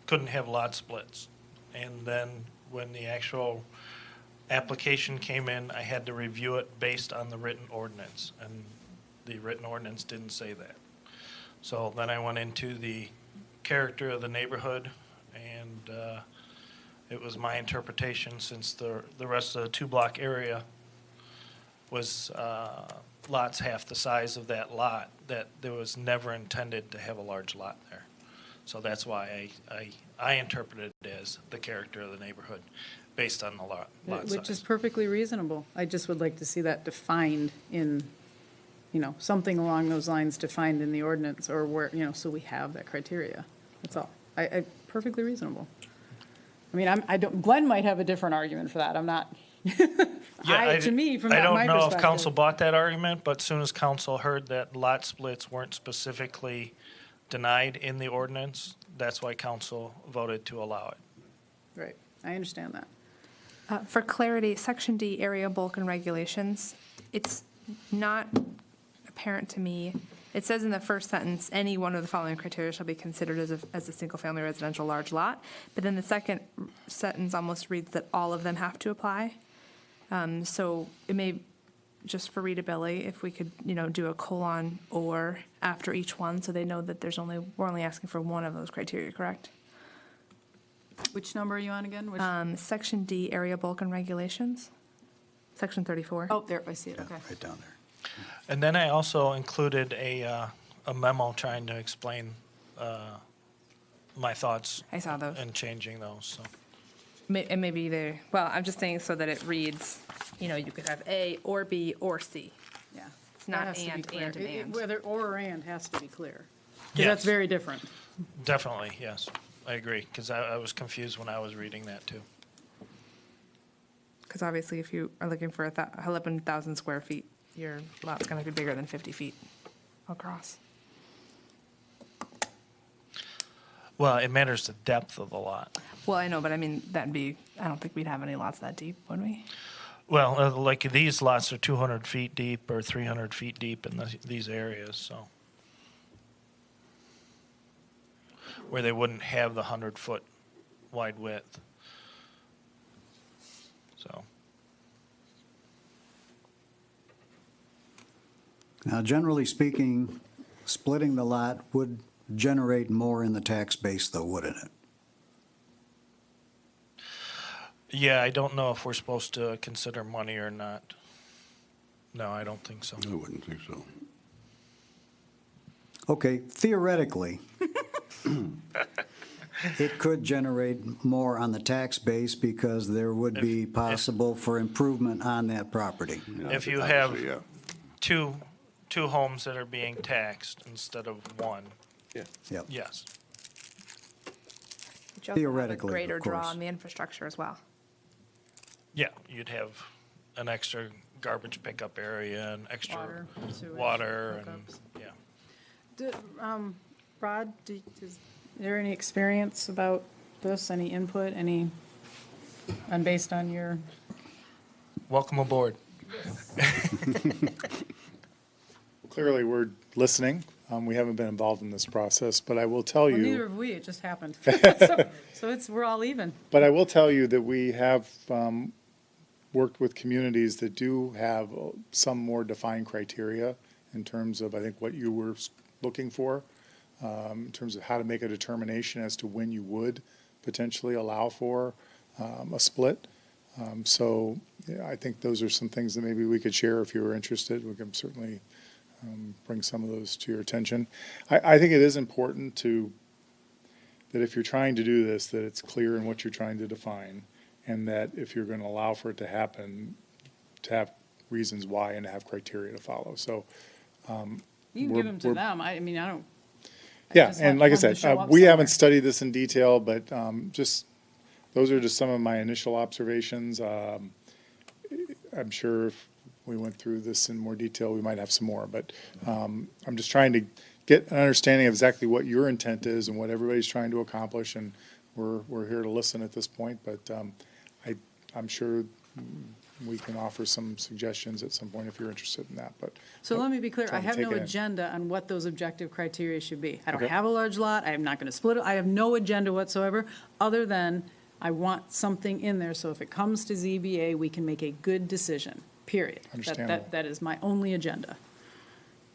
couldn't have lot splits. And then when the actual application came in, I had to review it based on the written ordinance. And the written ordinance didn't say that. So then I went into the character of the neighborhood, and it was my interpretation, since the rest of the 2-block area was lots half the size of that lot, that there was never intended to have a large lot there. So that's why I interpreted it as the character of the neighborhood based on the lot size. Which is perfectly reasonable. I just would like to see that defined in, something along those lines defined in the ordinance, or where, so we have that criteria. That's all. Perfectly reasonable. I mean, Glenn might have a different argument for that. I'm not, to me, from my perspective. I don't know if council bought that argument, but as soon as council heard that lot splits weren't specifically denied in the ordinance, that's why council voted to allow it. Right. I understand that. For clarity, Section D, area bulk and regulations, it's not apparent to me. It says in the first sentence, any one of the following criteria shall be considered as a single-family residential large lot. But then the second sentence almost reads that all of them have to apply. So it may, just for readability, if we could, do a colon or after each one, so they know that we're only asking for one of those criteria, correct? Which number are you on again? Section D, area bulk and regulations, Section 34. Oh, there, I see it, okay. Right down there. And then I also included a memo trying to explain my thoughts. I saw those. And changing those, so. And maybe either, well, I'm just saying so that it reads, you could have A or B or C. Yeah. It's not That has to be and, clear. and. Whether or and has to be clear. 'Cause Yes. that's very different. Definitely, yes. I agree, because I was confused when I was reading that, too. Because obviously, if you are looking for 11,000 square feet, your lot's going to be bigger than 50 feet across. Well, it matters the depth of the lot. Well, I know, but I mean, I don't think we'd have any lots that deep, would we? Well, like these lots are 200 feet deep or 300 feet deep in these areas, so. Where they wouldn't have the 100-foot wide width. So. Now, generally speaking, splitting the lot would generate more in the tax base, though, wouldn't it? Yeah, I don't know if we're supposed to consider money or not. No, I don't think so. I wouldn't think so. Okay, theoretically, it could generate more on the tax base because there would be possible for improvement on that property. Yeah, If you obviously, have yeah. two homes that are being taxed instead of one, Yep. yes. But you also have a Theoretically, of greater draw course. on the infrastructure as well. Yeah, you'd have an extra garbage pickup area and extra Water, sewage, water and, hookups. yeah. Rod, is there any experience about this, any input, and based on your, Welcome aboard. Clearly, we're listening. We haven't been involved in this process, but I will tell well, you. neither have we, it just happened. So we're all even. But I will tell you that we have worked with communities that do have some more defined criteria in terms of, I think, what you were looking for, in terms of how to make a determination as to when you would potentially allow for a split. So yeah, I think those are some things that maybe we could share if you were interested. We can certainly bring some of those to your attention. I think it is important that if you're trying to do this, that it's clear in what you're trying to define, and that if you're going to allow for it to happen, to have reasons why and to have criteria to follow. So You can give them to them. I mean, I don't. yeah, just and want like I them to said, show up we haven't somewhere. studied this in detail, but just those are just some of my initial observations. I'm sure if we went through this in more detail, we might have some more, but I'm just trying to get an understanding of exactly what your intent is and what everybody's trying to accomplish, and we're here to listen at this point, but I'm sure we can offer some suggestions at some point if you're interested in that, but. So let me be clear, I trying to have take no it in. agenda on what those objective criteria should be. I don't Okay. have a large lot, I am not gonna split it, I have no agenda whatsoever, other than I want something in there, so if it comes to ZBA, we can make a good decision, period. Understandable. That is my only agenda.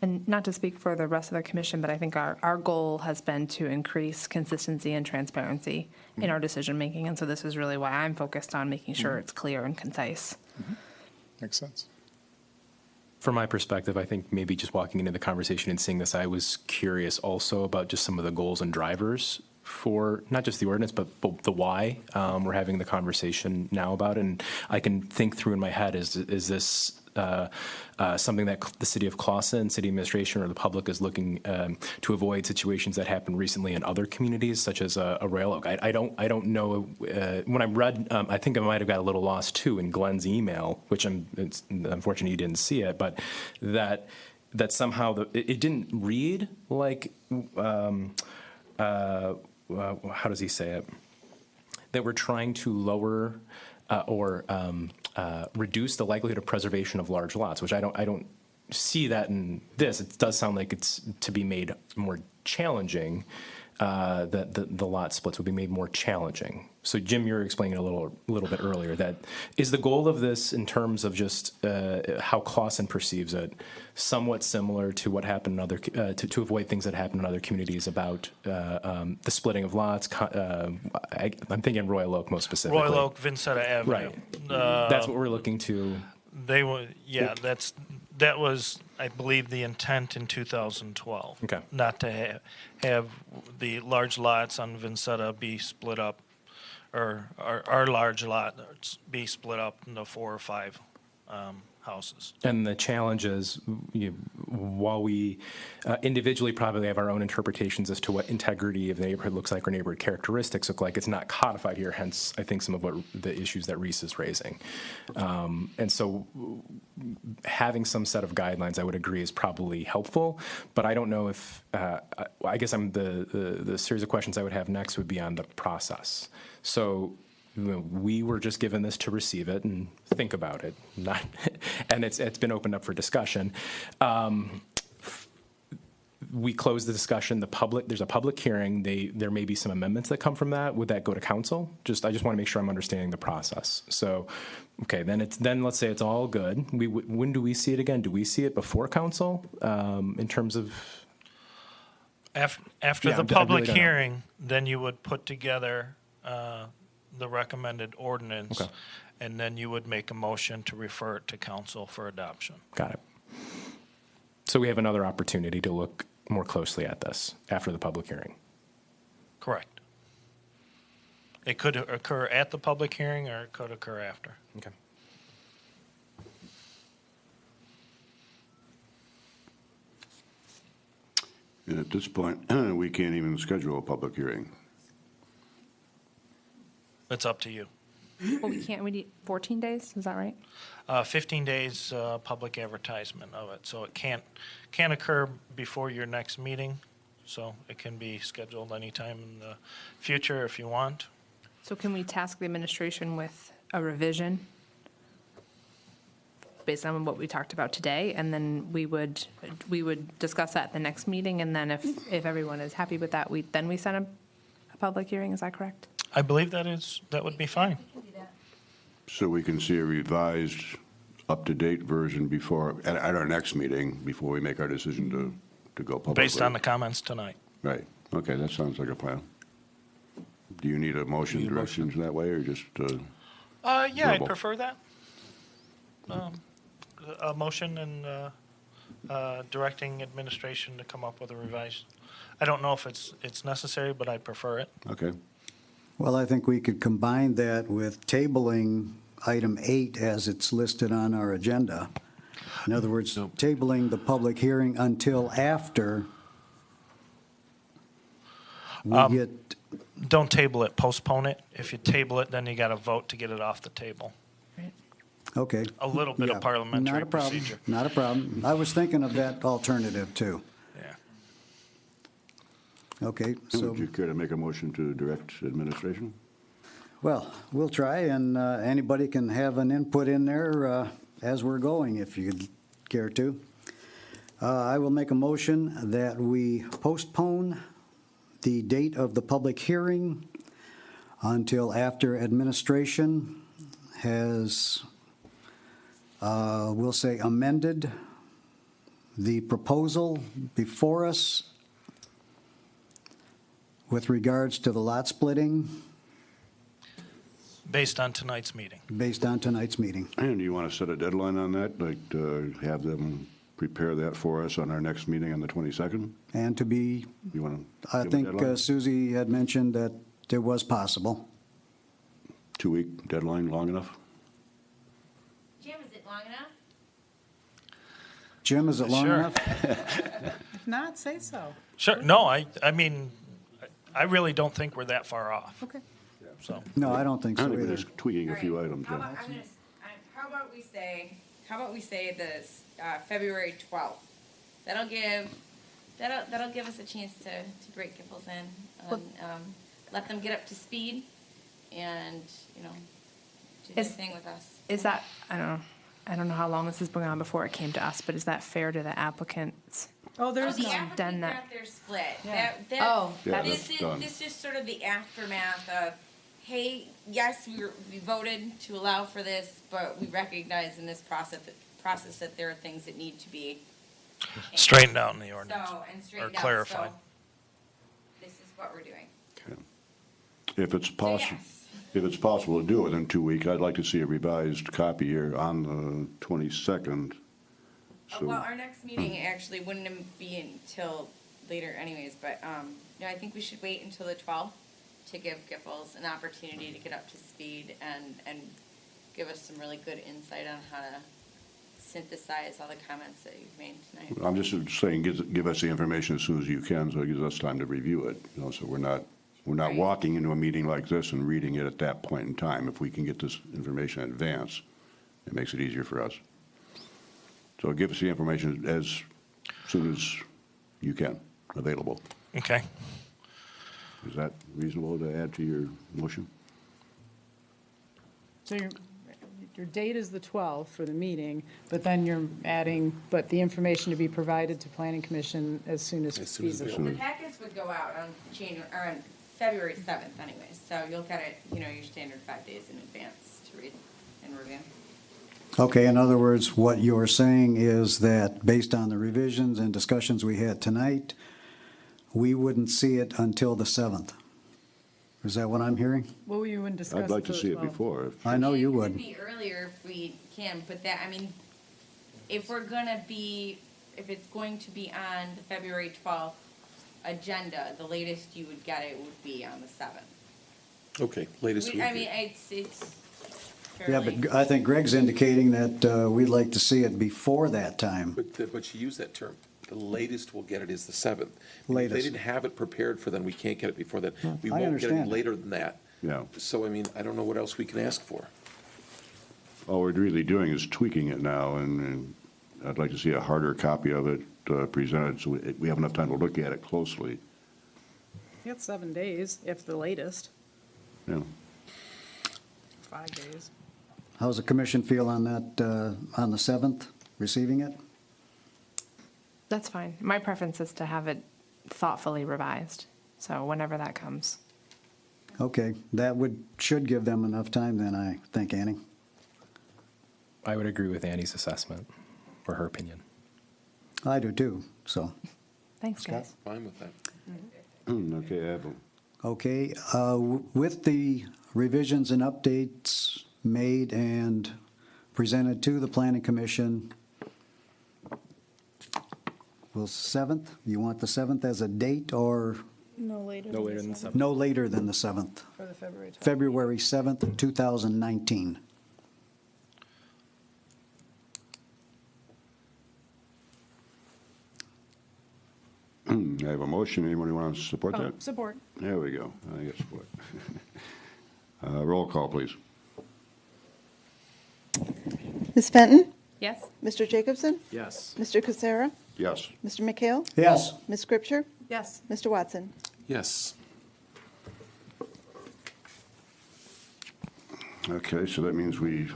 And not to speak for the rest of the commission, but I think our goal has been to increase consistency and transparency in our decision-making. And so this is really why I'm focused on making sure it's clear and concise. Makes sense. From my perspective, I think maybe just walking into the conversation and seeing this, I was curious also about just some of the goals and drivers for not just the ordinance, but the why we're having the conversation now about it. And I can think through in my head, is this something that the city of Clawson, city administration, or the public is looking to avoid situations that happened recently in other communities, such as a Royal Oak? I don't know. When I read, I think I might have got a little lost too in Glenn's email, which it's unfortunate you didn't see it, but that somehow it didn't read like. How does he say it? That we're trying to lower or reduce the likelihood of preservation of large lots, which I don't see that in this. It does sound like it's to be made more challenging. That the lot splits would be made more challenging. So Jim, you were explaining a little bit earlier that is the goal of this in terms of just how Clawson perceives it, somewhat similar to what happened in other to avoid things that happen in other communities about the splitting of lots. I'm thinking Royal Oak most specifically. Royal Oak, Vincetta Avenue. Right. That's what we're looking to. They were, yeah, that was, I believe, the intent in 2012. Okay. Not to have the large lots on Vincetta be split up, or our large lot be split up into 4 or 5 houses. And the challenge is, while we individually probably have our own interpretations as to what integrity of the neighborhood looks like or neighborhood characteristics look like, it's not codified here, hence I think some of what the issues that Reese is raising. And so having some set of guidelines, I would agree, is probably helpful, but I don't know if, I guess the series of questions I would have next would be on the process. So we were just given this to receive it and think about it, and it's been opened up for discussion. We close the discussion. There's a public hearing. There may be some amendments that come from that. Would that go to council? I just want to make sure I'm understanding the process. So, okay, then let's say it's all good. When do we see it again? Do we see it before council in terms of? After Yeah, the I public really don't know. hearing, then you would put together the recommended ordinance, Okay. and then you would make a motion to refer it to council for adoption. Got it. So we have another opportunity to look more closely at this after the public hearing. Correct. It could occur at the public hearing, or it could occur after. Okay. And at this point, we can't even schedule a public hearing. It's up to you. Well, we need 14 days, is that right? 15 days public advertisement of it, so it can't occur before your next meeting, so it can be scheduled anytime in the future if you want. So can we task the administration with a revision based on what we talked about today? And then we would discuss that at the next meeting, and then if everyone is happy with that, we set a public hearing, is that correct? I believe that would be fine. So we can see a revised, up-to-date version at our next meeting, before we make our decision to go public. Based on the comments tonight. Right, okay, that sounds like a plan. Do you need a motion directions that way, or just, Yeah, I'd Verbal. prefer that. A motion and directing administration to come up with a revised. I don't know if it's necessary, but I'd prefer it. okay. Well, I think we could combine that with tabling item 8 as it's listed on our agenda. In other words, tabling the public hearing until after we get, Don't table it, postpone it. If you table it, then you got to vote to get it off the table. okay. A little bit of Yeah, parliamentary not a problem, procedure. Not a problem. I was thinking of that alternative, too. Yeah. Okay, so, Would you care to make a motion to direct administration? well, we'll try, and anybody can have an input in there as we're going, if you'd care to. I will make a motion that we postpone the date of the public hearing until after administration has, we'll say, amended the proposal before us with regards to the lot splitting Based on tonight's meeting. based on tonight's meeting. And do you want to set a deadline on that, like have them prepare that for us on our next meeting on the 22nd? And to be, You want to I give a think deadline? Susie had mentioned that it was possible. 2-week deadline, long enough? Jim, is it long enough? Jim, is it long Sure. enough? If not, say so. Sure. No, I mean, I really don't think we're that far off. Okay. So No, I don't think I so think we're either. just tweaking a few All right. items. How yeah. about, how about we say this, February 12th? That'll give us a chance to break Giffords in, let them get up to speed and, do their Is- thing with us. Is that, I don't know how long this has been on before it came to us, but is that fair to the applicants? Oh, there's the none. applicant done that. got their split. Yeah. Oh, Yeah, This that's done. is sort of the aftermath of, hey, yes, we voted to allow for this, but we recognize in this process that there are things that need to be straightened out in the ordinance. and straightened or out. clarified. So this is what we're doing. If it's possible, yes. if it's possible to do it in 2 weeks, I'd like to see a revised copy here on the 22nd. So, Well, our next meeting actually wouldn't be until later anyways, but, no, I think we should wait until the 12th to give Giffords an opportunity to get up to speed and give us some really good insight on how to synthesize all the comments that you've made tonight. I'm just saying, give us the information as soon as you can, so it gives us time to review it, so we're not Right. walking into a meeting like this and reading it at that point in time. If we can get this information in advance, it makes it easier for us. So give us the information as soon as you can, available. Okay. Is that reasonable to add to your motion? So your date is the 12th for the meeting, but then you're adding, but the information to be provided to planning commission as soon as feasible. The packets would go out on February 7th anyways, so you'll get it, your standard 5 days in advance to read and review. Okay, in other words, what you're saying is that based on the revisions and discussions we had tonight, we wouldn't see it until the 7th. Is that what I'm hearing? Well, you wouldn't discuss I'd like to till see the it 12th. before. I know you It would. could be earlier if we can, but if it's going to be on the February 12th agenda, the latest you would get it would be on the 7th. Okay, latest week. It's Yeah, fairly. but I think Greg's indicating that we'd like to see it before that time. But she used that term. The latest we'll get it is the 7th. If Latest. they didn't have it prepared for then, we can't get it before that. We I won't get it understand. later than that. Yeah. So, I mean, I don't know what else we can ask for. All we're really doing is tweaking it now, and I'd like to see a harder copy of it presented so we have enough time to look at it closely. You got 7 days, if the latest, Yeah. 5 days. How's the commission feel on that, on the 7th, receiving it? That's fine. My preference is to have it thoughtfully revised, so whenever that comes. Okay, that should give them enough time then, I think, Annie. I would agree with Annie's assessment, or her opinion. I do too, so. Thanks, Scott? guys. Fine with that. Okay, Evan. Okay, with the revisions and updates made and presented to the planning commission, will 7th, you want the 7th as a date or No later No later than the 7th. no later than the 7th? For the February 12th. February 7th, 2019. I have a motion. Anybody want to support Oh, that? support. There we go. I get support. Roll call, please. Ms. Fenton? Yes? Mr. Jacobson? Yes. Mr. Kucera? Yes. Mr. McHale? Yes. Ms. Scripture? Yes. Mr. Watson? Yes. Okay, so that means we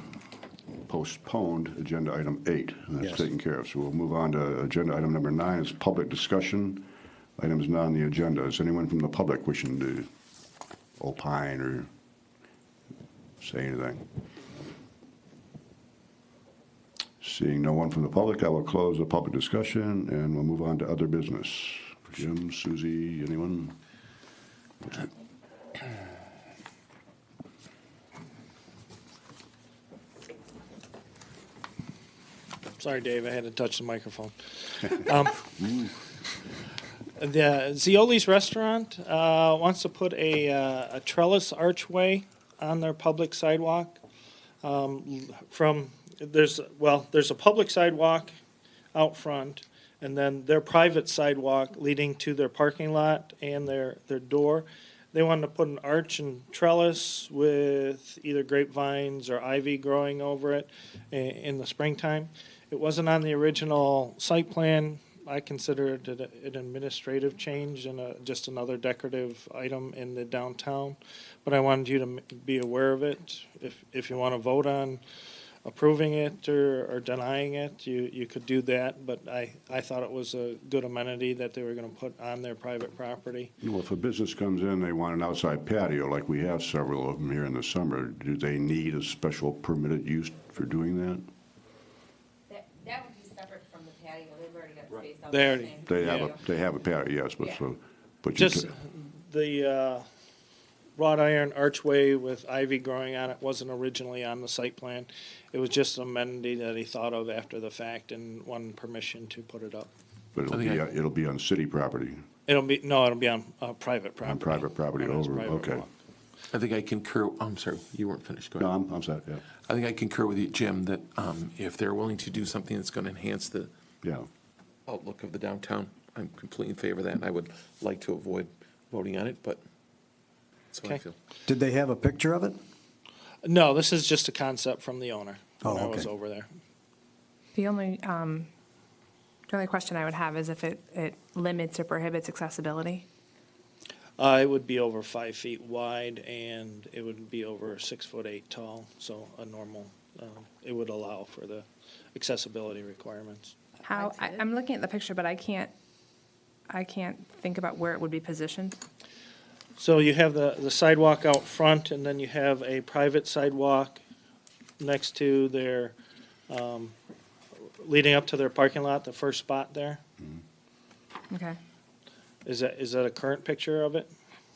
postponed agenda item 8. And that's Yes. taken care of. So we'll move on to agenda item number 9. It's public discussion. Items not on the agenda. Is anyone from the public wishing to opine or say anything? Seeing no one from the public, I will close the public discussion and we'll move on to other business. Jim, Susie, anyone? Sorry, Dave, I had to touch the microphone. The Zioli's Restaurant wants to put a trellis archway on their public sidewalk. There's a public sidewalk out front, and then their private sidewalk leading to their parking lot and their door. They wanted to put an arch and trellis with either grapevines or ivy growing over it in the springtime. It wasn't on the original site plan. I consider it an administrative change and just another decorative item in the downtown. But I wanted you to be aware of it. If you want to vote on approving it or denying it, you could do that. But I thought it was a good amenity that they were going to put on their private property. Well, if a business comes in, they want an outside patio, like we have several of them here in the summer, do they need a special permitted use for doing that? That would be separate from the patio. They've already got space out They there. already- They have a patio, yes, but Yeah. so, but you Just could, the wrought iron archway with ivy growing on it wasn't originally on the site plan. It was just an amenity that he thought of after the fact and wanted permission to put it up. but it'll be on city property, It'll be on private property. on private property On his over, private okay. lot. I think I concur, I'm sorry, you weren't finished. Go No, ahead. I'm sorry, yeah, I think I concur with you, Jim, that if they're willing to do something that's going to enhance the yeah. outlook of the downtown, I'm completely in favor of that. And I would like to avoid voting on it, but that's what I Okay. feel. Did they have a picture of it? No, this is just a concept from the owner when Oh, I was okay. over there. The only question I would have is if it limits or prohibits accessibility. It would be over 5 feet wide and it would be over 6'8" tall, so a normal, it would allow for the accessibility requirements. I'm looking at the picture, but I can't think about where it would be positioned. So you have the sidewalk out front, and then you have a private sidewalk next to their, leading up to their parking lot, the first spot there. Okay. Is that a current picture of it?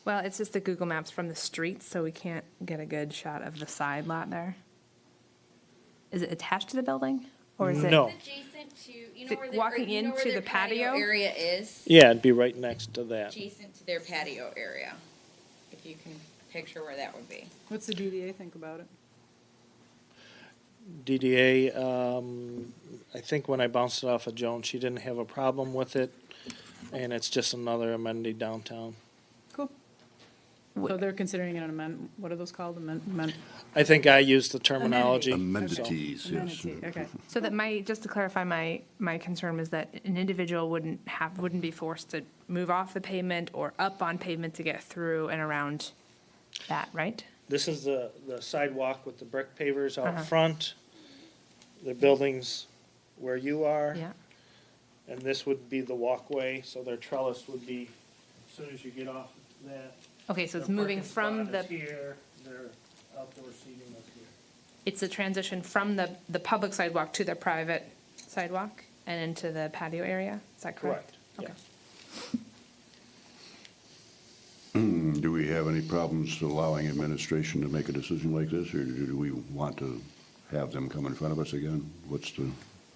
Well, it's just the Google Maps from the street, so we can't get a good shot of the side lot there. Is it attached to the building? Or is it? No. Adjacent to, you Is know it where walking into the patio? area is? Yeah, it'd be right next to that. Adjacent to their patio area, if you can picture where that would be. What's the DDA think about it? DDA, I think when I bounced it off of Joan, she didn't have a problem with it, and it's just another amenity downtown. Cool. So they're considering it an amendment, what are those called, I think I used the terminology. Amenities, yes. amenity, okay. So that just to clarify, my concern was that an individual wouldn't be forced to move off the pavement or up on pavement to get through and around that, right? This is the sidewalk with the brick pavers out Uh-huh. front, the buildings where you are. Yeah. And this would be the walkway, so their trellis would be, as soon as you get off that. Okay, so it's their moving parking from spot is the, here, their outdoor seating is here. it's a transition from the public sidewalk to the private sidewalk and into the patio area, is that correct? Correct, Okay. Do we have any problems allowing administration to make a decision like this, or do we want to have them come in front of us again? What's the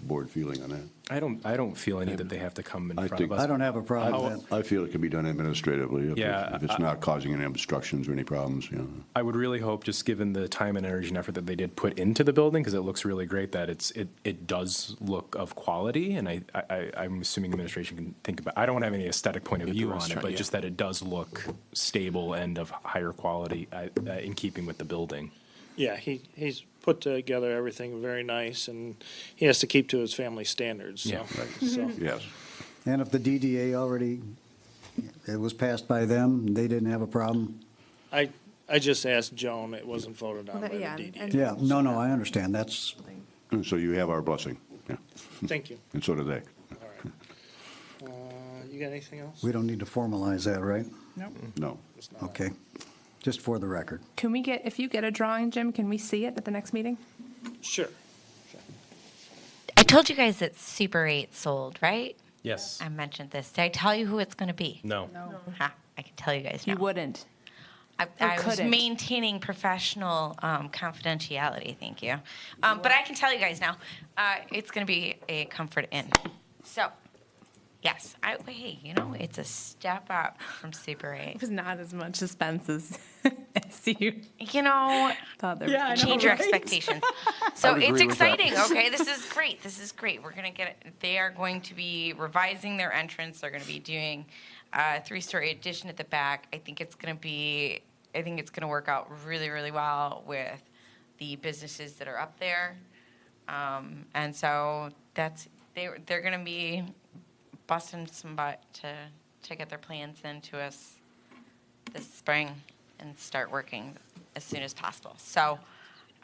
board feeling on that? I don't feel any that they have to come in I front think- of us. I don't have a problem with that. I feel it can be done administratively Yeah, if it's not causing any obstructions or any problems, you know. I would really hope, just given the time and energy and effort that they did put into the building, because it looks really great, that it does look of quality, and I'm assuming administration can think about, I don't have any aesthetic point of At the view on it, restaurant, but yeah. just that it does look stable and of higher quality in keeping with the building. Yeah, he's put together everything very nice, and he has to keep to his family standards, so. Yeah. so. Yes. And if the DDA already, it was passed by them, they didn't have a problem? I just asked Joan, it wasn't voted on by the Yeah, DDA. and- Yeah, no, I understand, that's, And so you have our blessing, yeah, Thank you. and so do they. All right. You got anything else? we don't need to formalize that, right? No. It's not. Okay, just for the record. Can we if you get a drawing, Jim, can we see it at the next meeting? Sure. I told you guys that Super 8 sold, right? Yes. I mentioned this. Did I tell you who it's going to be? No. Ha, I can tell you guys now. You wouldn't. I was couldn't. maintaining professional confidentiality, thank you. But I can tell you guys now, it's going to be a Comfort Inn. So, yes, hey, it's a step up from Super 8. It was not as much suspense as you thought there Yeah, I was. know. Change your right? expectations. So would it's agree with that. exciting. Okay, this is great. This is great. We're gonna get it. They are going to be revising their entrance. They're going to be doing a 3-story addition at the back. I think it's going to work out really, really well with the businesses that are up there. And so they're going to be busting some butt to get their plans into us this spring and start working as soon as possible. So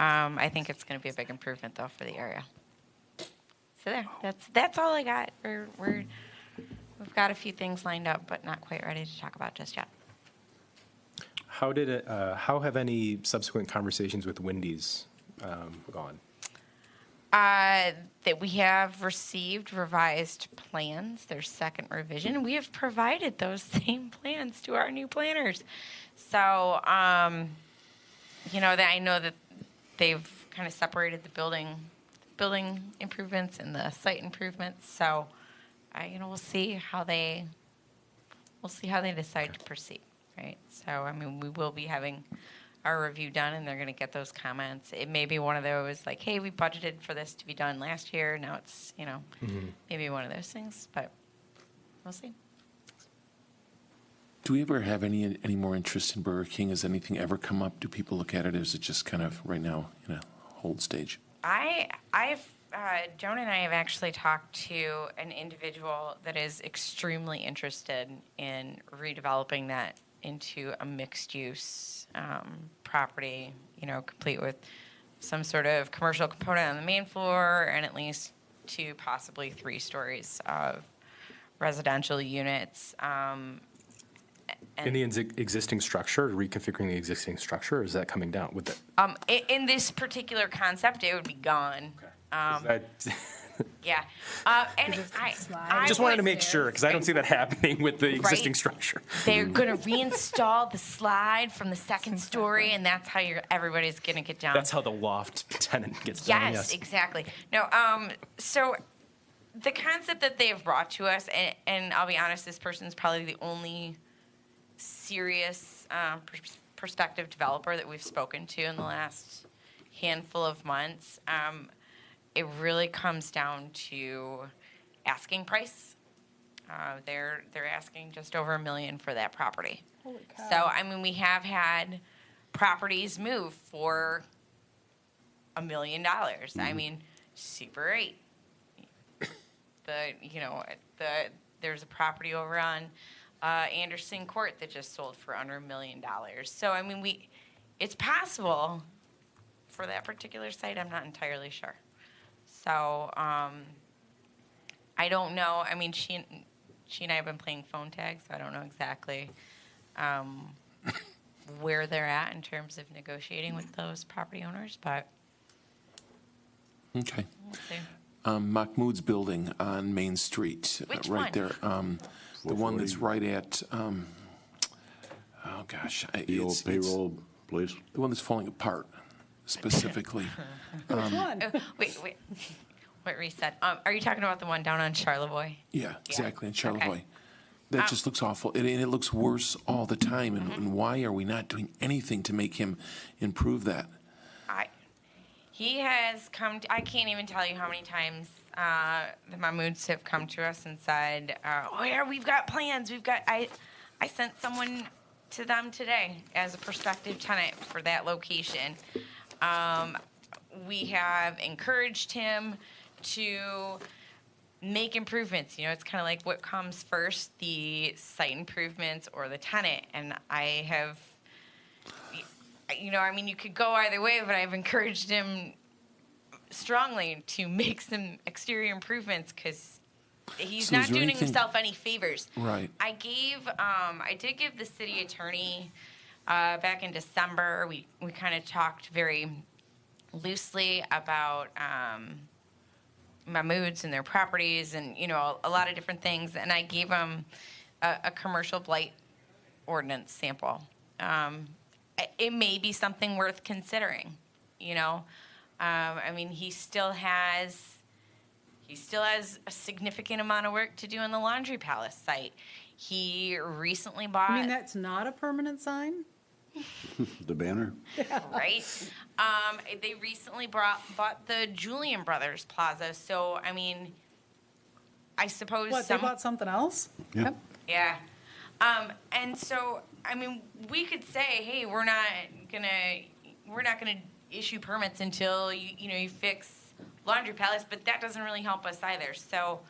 I think it's going to be a big improvement, though, for the area. So that's all I got. We've got a few things lined up, but not quite ready to talk about just yet. How have any subsequent conversations with Wendy's gone? That we have received revised plans, their second revision. We have provided those same plans to our new planners. So, that I know that they've kind of separated the building improvements and the site improvements. So, we'll see how they decide to proceed, right? So, we will be having our review done, and they're going to get those comments. It may be one of those like, hey, we budgeted for this to be done last year. Now it's, maybe one of those things, but we'll see. Do we ever have any more interest in Burger King? Has anything ever come up? Do people look at it, or is it just kind of right now in a hold stage? Joan and I have actually talked to an individual that is extremely interested in redeveloping that into a mixed-use property, complete with some sort of commercial component on the main floor and at least 2, possibly 3 stories of residential units. In the existing structure, reconfiguring the existing structure, or is that coming down with it? In this particular concept, it would be gone. Yeah. And I Just wanted to would- make sure, because I don't see that happening with the existing Right. structure. They're going to reinstall the slide from the second story, and that's how everybody's going to get down. That's how the loft tenant gets down, Yes, exactly. No, so the concept that they have brought to us, and I'll be honest, this person's probably the only serious prospective developer that we've spoken to in the last handful of months. It really comes down to asking price. They're asking just over $1 million for that property. So, I mean, we have had properties move for $1 million. I mean, Super 8. There's a property over on Anderson Court that just sold for under $1 million. So, I mean, it's possible for that particular site. I'm not entirely sure. So, I don't know. I mean, she and I have been playing phone tag, so I don't know exactly where they're at in terms of negotiating with those property owners, but Okay. we'll see. Mahmoud's building on Main Street. Which right one? there. The one that's 440. right at, oh gosh. The old payroll place. The one that's falling apart, specifically. Which one? Wait. What reset? Are you talking about the one down on Charlevoix? Yeah, exactly, in Okay. Charlevoix. That just looks awful, and it looks worse all the time, and why are we not doing anything to make him improve that? He has come. I can't even tell you how many times the Mahmouds have come to us and said, "Oh yeah, we've got plans. We've got." I sent someone to them today as a prospective tenant for that location. We have encouraged him to make improvements. You know, it's kind of like what comes first, the site improvements or the tenant. And I have, I mean, you could go either way, but I've encouraged him strongly to make some exterior improvements because he's So is not there doing anything- himself any favors. Right. I did give the city attorney back in December. We kind of talked very loosely about Mahmouds and their properties and, a lot of different things. And I gave him a commercial blight ordinance sample. It may be something worth considering, I mean, he still has a significant amount of work to do on the Laundry Palace site. He recently bought. I mean, that's not a permanent sign? The banner. Right? They recently bought the Julian Brothers Plaza. So, I mean, I suppose What, they bought something else? Yeah. Yeah. And so, I mean, we could say, hey, we're not gonna issue permits until you fix Laundry Palace, but that doesn't really help us either. So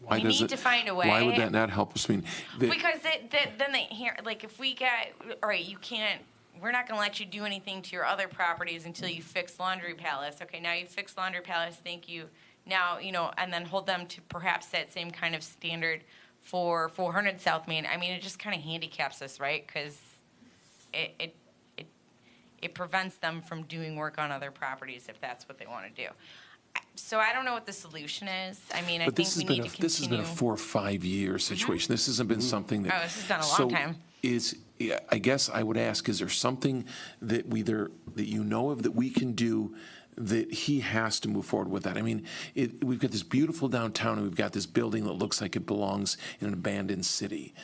Why we does need it- to find a way. Why would that not help us? I mean, Because then they hear, like, if we get, all right, we're not going to let you do anything to your other properties until you fix Laundry Palace. Okay, now you fix Laundry Palace, thank you. Now, and then hold them to perhaps that same kind of standard for 400 South Main. I mean, it just kind of handicaps us, right? Because it prevents them from doing work on other properties if that's what they want to do. So I don't know what the solution is. I mean, I But think this we has need been to continue. this has been a 4 or 5 year situation. This hasn't been something that. Oh, this has been a long time. I guess I would ask: is there something that you know of that we can do that he has to move forward with that? I mean, we've got this beautiful downtown, and we've got this building that looks like it belongs in an abandoned city.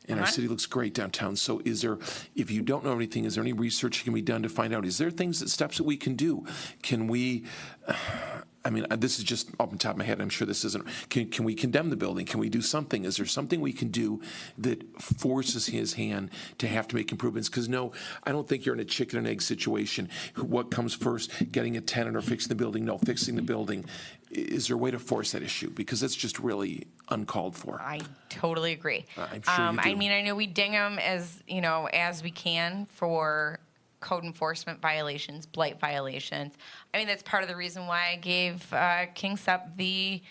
And our city looks great downtown. So if you don't know anything, is there any research that can be done to find out, is there steps that we can do? Can we, I mean, this is just off the top of my head, I'm sure this isn't, can we condemn the building? Can we do something? Is there something we can do that forces his hand to have to make improvements? Because no, I don't think you're in a chicken and egg situation. What comes first, getting a tenant or fixing the building? No, fixing the building. Is there a way to force that issue? Because that's just really uncalled for. I totally agree. I'm sure you do. I mean, I know we ding them as we can for code enforcement violations, blight violations. I mean, that's part of the reason why I gave Kingsup the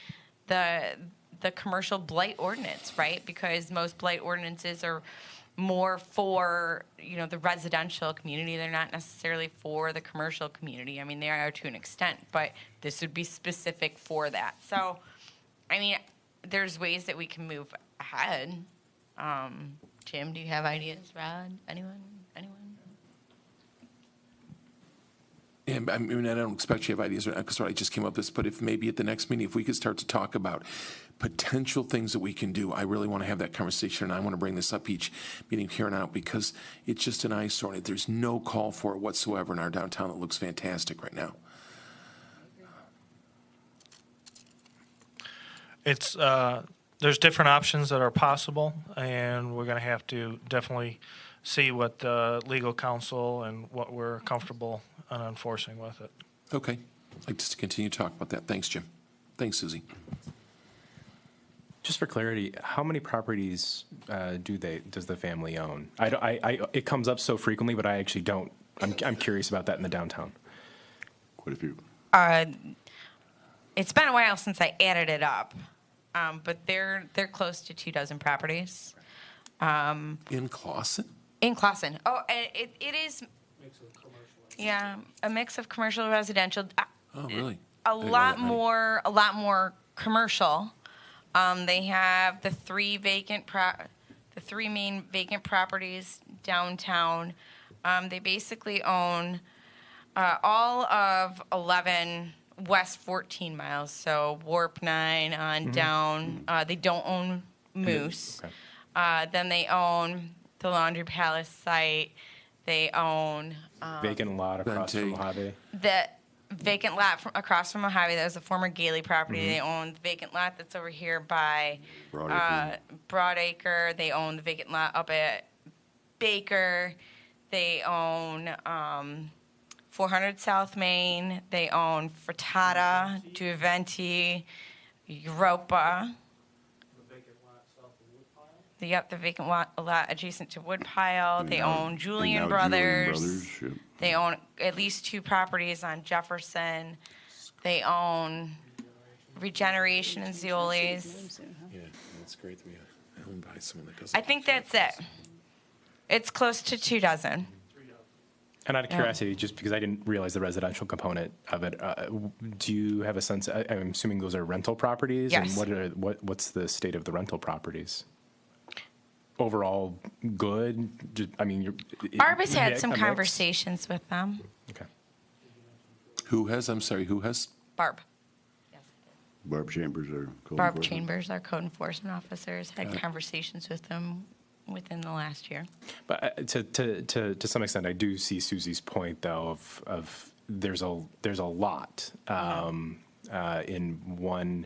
commercial blight ordinance, right? Because most blight ordinances are more for the residential community. They're not necessarily for the commercial community. I mean, they are to an extent, but this would be specific for that. So, I mean, there's ways that we can move ahead. Jim, do you have ideas? Rod? Anyone? And I mean, I don't expect you to have ideas right now because I just came up with this, but if maybe at the next meeting, if we could start to talk about potential things that we can do, I really want to have that conversation, and I want to bring this up each meeting here and out because it's just an eyesore. There's no call for it whatsoever in our downtown that looks fantastic right now. It's there's different options that are possible, and we're going to have to definitely see what the legal counsel and what we're comfortable on enforcing with it. Okay. I'd like to continue to talk about that. Thanks, Jim. Thanks, Susie. Just for clarity, how many properties does the family own? It comes up so frequently, but I actually don't. I'm curious about that in the downtown. Quite a few. It's been a while since I added it up, but they're close to 24 properties. In Clawson? In Clawson. Oh, and it is. Yeah, a mix of commercial and residential. Oh, really? A I didn't know lot that many. more commercial. They have the three main vacant properties downtown. They basically own all of 11 west 14 miles, so Warp 9 on down. They don't own Moose. Okay. Then they own the Laundry Palace site. They own Vacant lot across from Mojave. the vacant lot across from Mojave. That was a former Gailey property. They own the vacant lot that's over here by Broadacre. They own the vacant lot up at Baker. They own 400 South Main. They own Frittata, Duaventi, Europa. Yep, the vacant lot adjacent to Woodpile. They own Julian Brothers. Yep. They own at least 2 properties on Jefferson. They own Regeneration and Zioli's. Yeah, that's great to be owned by someone that doesn't. I think that's it. It's close to 24. And out of curiosity, just because I didn't realize the residential component of it, do you have a sense? I'm assuming those are rental properties. Yes. And what's the state of the rental properties? Overall, good. Barb has had a some mix? conversations with them. Okay. Who has? I'm sorry. Who has? Barb. Barb Chambers are code Barb enforcement. Chambers, our code enforcement officers, had conversations with them within the last year. But to some extent, I do see Susie's point, though, of there's a lot in one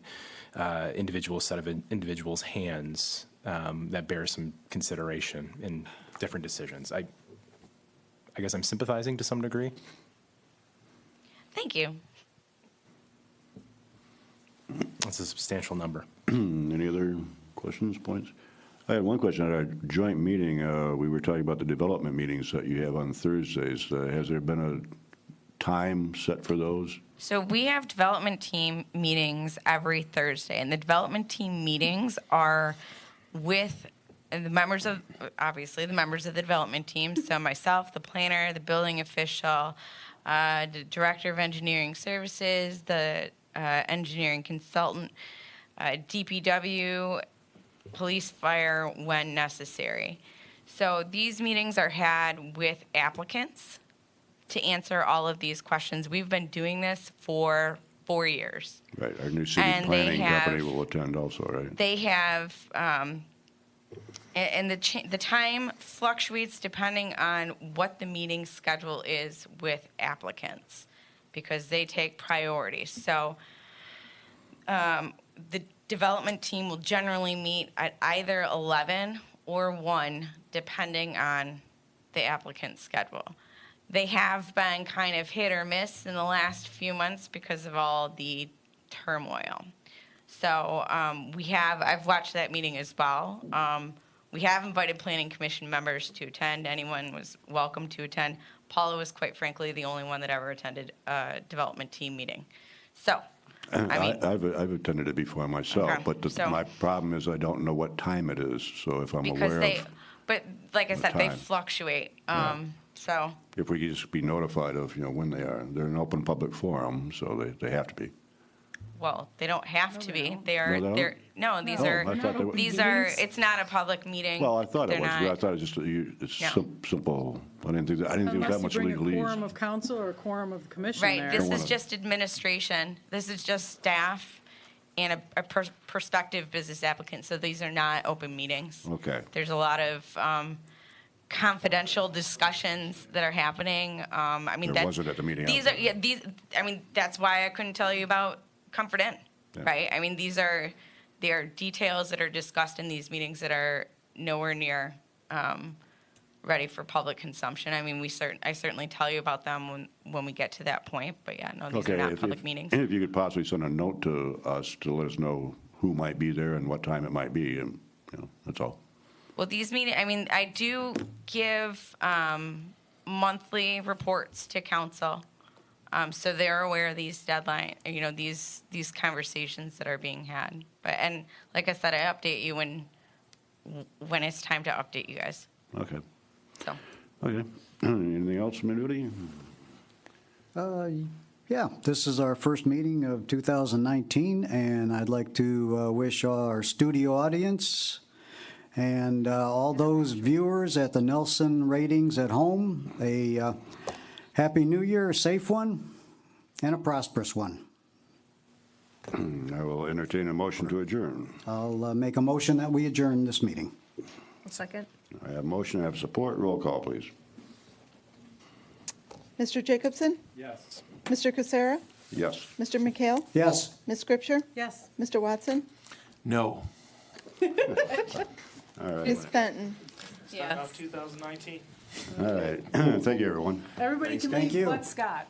individual set of individuals' hands that bears some consideration in different decisions. I guess I'm sympathizing to some degree. Thank you. That's a substantial number. Any other questions, points? I had one question. At our joint meeting, we were talking about the development meetings that you have on Thursdays. Has there been a time set for those? So we have development team meetings every Thursday, and the development team meetings are with the members of, obviously, the members of the development team. So myself, the planner, the building official, the director of engineering services, the engineering consultant, DPW, police, fire, when necessary. So these meetings are had with applicants to answer all of these questions. We've been doing this for 4 years. Right, our new city And planning they have- company will attend also, right? They have, and the time fluctuates depending on what the meeting schedule is with applicants, because they take priority. So the development team will generally meet at either 11 or 1, depending on the applicant's schedule. They have been kind of hit or miss in the last few months because of all the turmoil. So I've watched that meeting as well. We have invited planning commission members to attend. Anyone was welcome to attend. Paula was, quite frankly, the only one that ever attended a development team meeting. So, I mean, I've attended it before myself, Okay, but so- my problem is I don't know what time it is. So if I'm because aware of, but like I the said, they time. fluctuate. Yeah. So, if we could just be notified of, when they are. They're an open public forum, so they have to be. well, they don't have to be. They are. No, they They're don't? no. These Oh, are. I thought they were. These are. It's not a public meeting. Well, I thought it They're was. not- I thought it was just, it's No. simple. I didn't think there was that much Unless you bring a legalese. quorum of council or a quorum of the commission Right. there. This Don't is wanna- just administration. This is just staff and a prospective business applicant. So these are not open meetings. Okay. There's a lot of confidential discussions that are happening. I mean, There wasn't at the meeting. These are these. I mean, that's why I couldn't tell you about Comfort Inn, Yeah. right? I mean, these are there are details that are discussed in these meetings that are nowhere near ready for public consumption. I mean, I certainly tell you about them when we get to that point, but yeah, no, these are not public meetings. If you could possibly send a note to us to let us know who might be there and what time it might be, and, that's all. Well, these meetings, I mean, I do give monthly reports to council, so they're aware of these these conversations that are being had. And like I said, I update you when it's time to update you guys. Okay. So. Okay. Anything else, Minuti? Yeah, this is our first meeting of 2019, and I'd like to wish our studio audience and all those viewers at the Nelson Ratings at home a Happy New Year, a safe one, and a prosperous one. I will entertain a motion to adjourn. I'll make a motion that we adjourn this meeting. Second. I have motion, I have support. Roll call, please. Mr. Jacobson? Yes. Mr. Kucera? Yes. Mr. McHale? Yes. Ms. Scripture? Yes. Mr. Watson? No. All right. Ms. Fenton? Start off 2019. All right. Thank you, everyone. Everybody can Thank leave you. but Scott.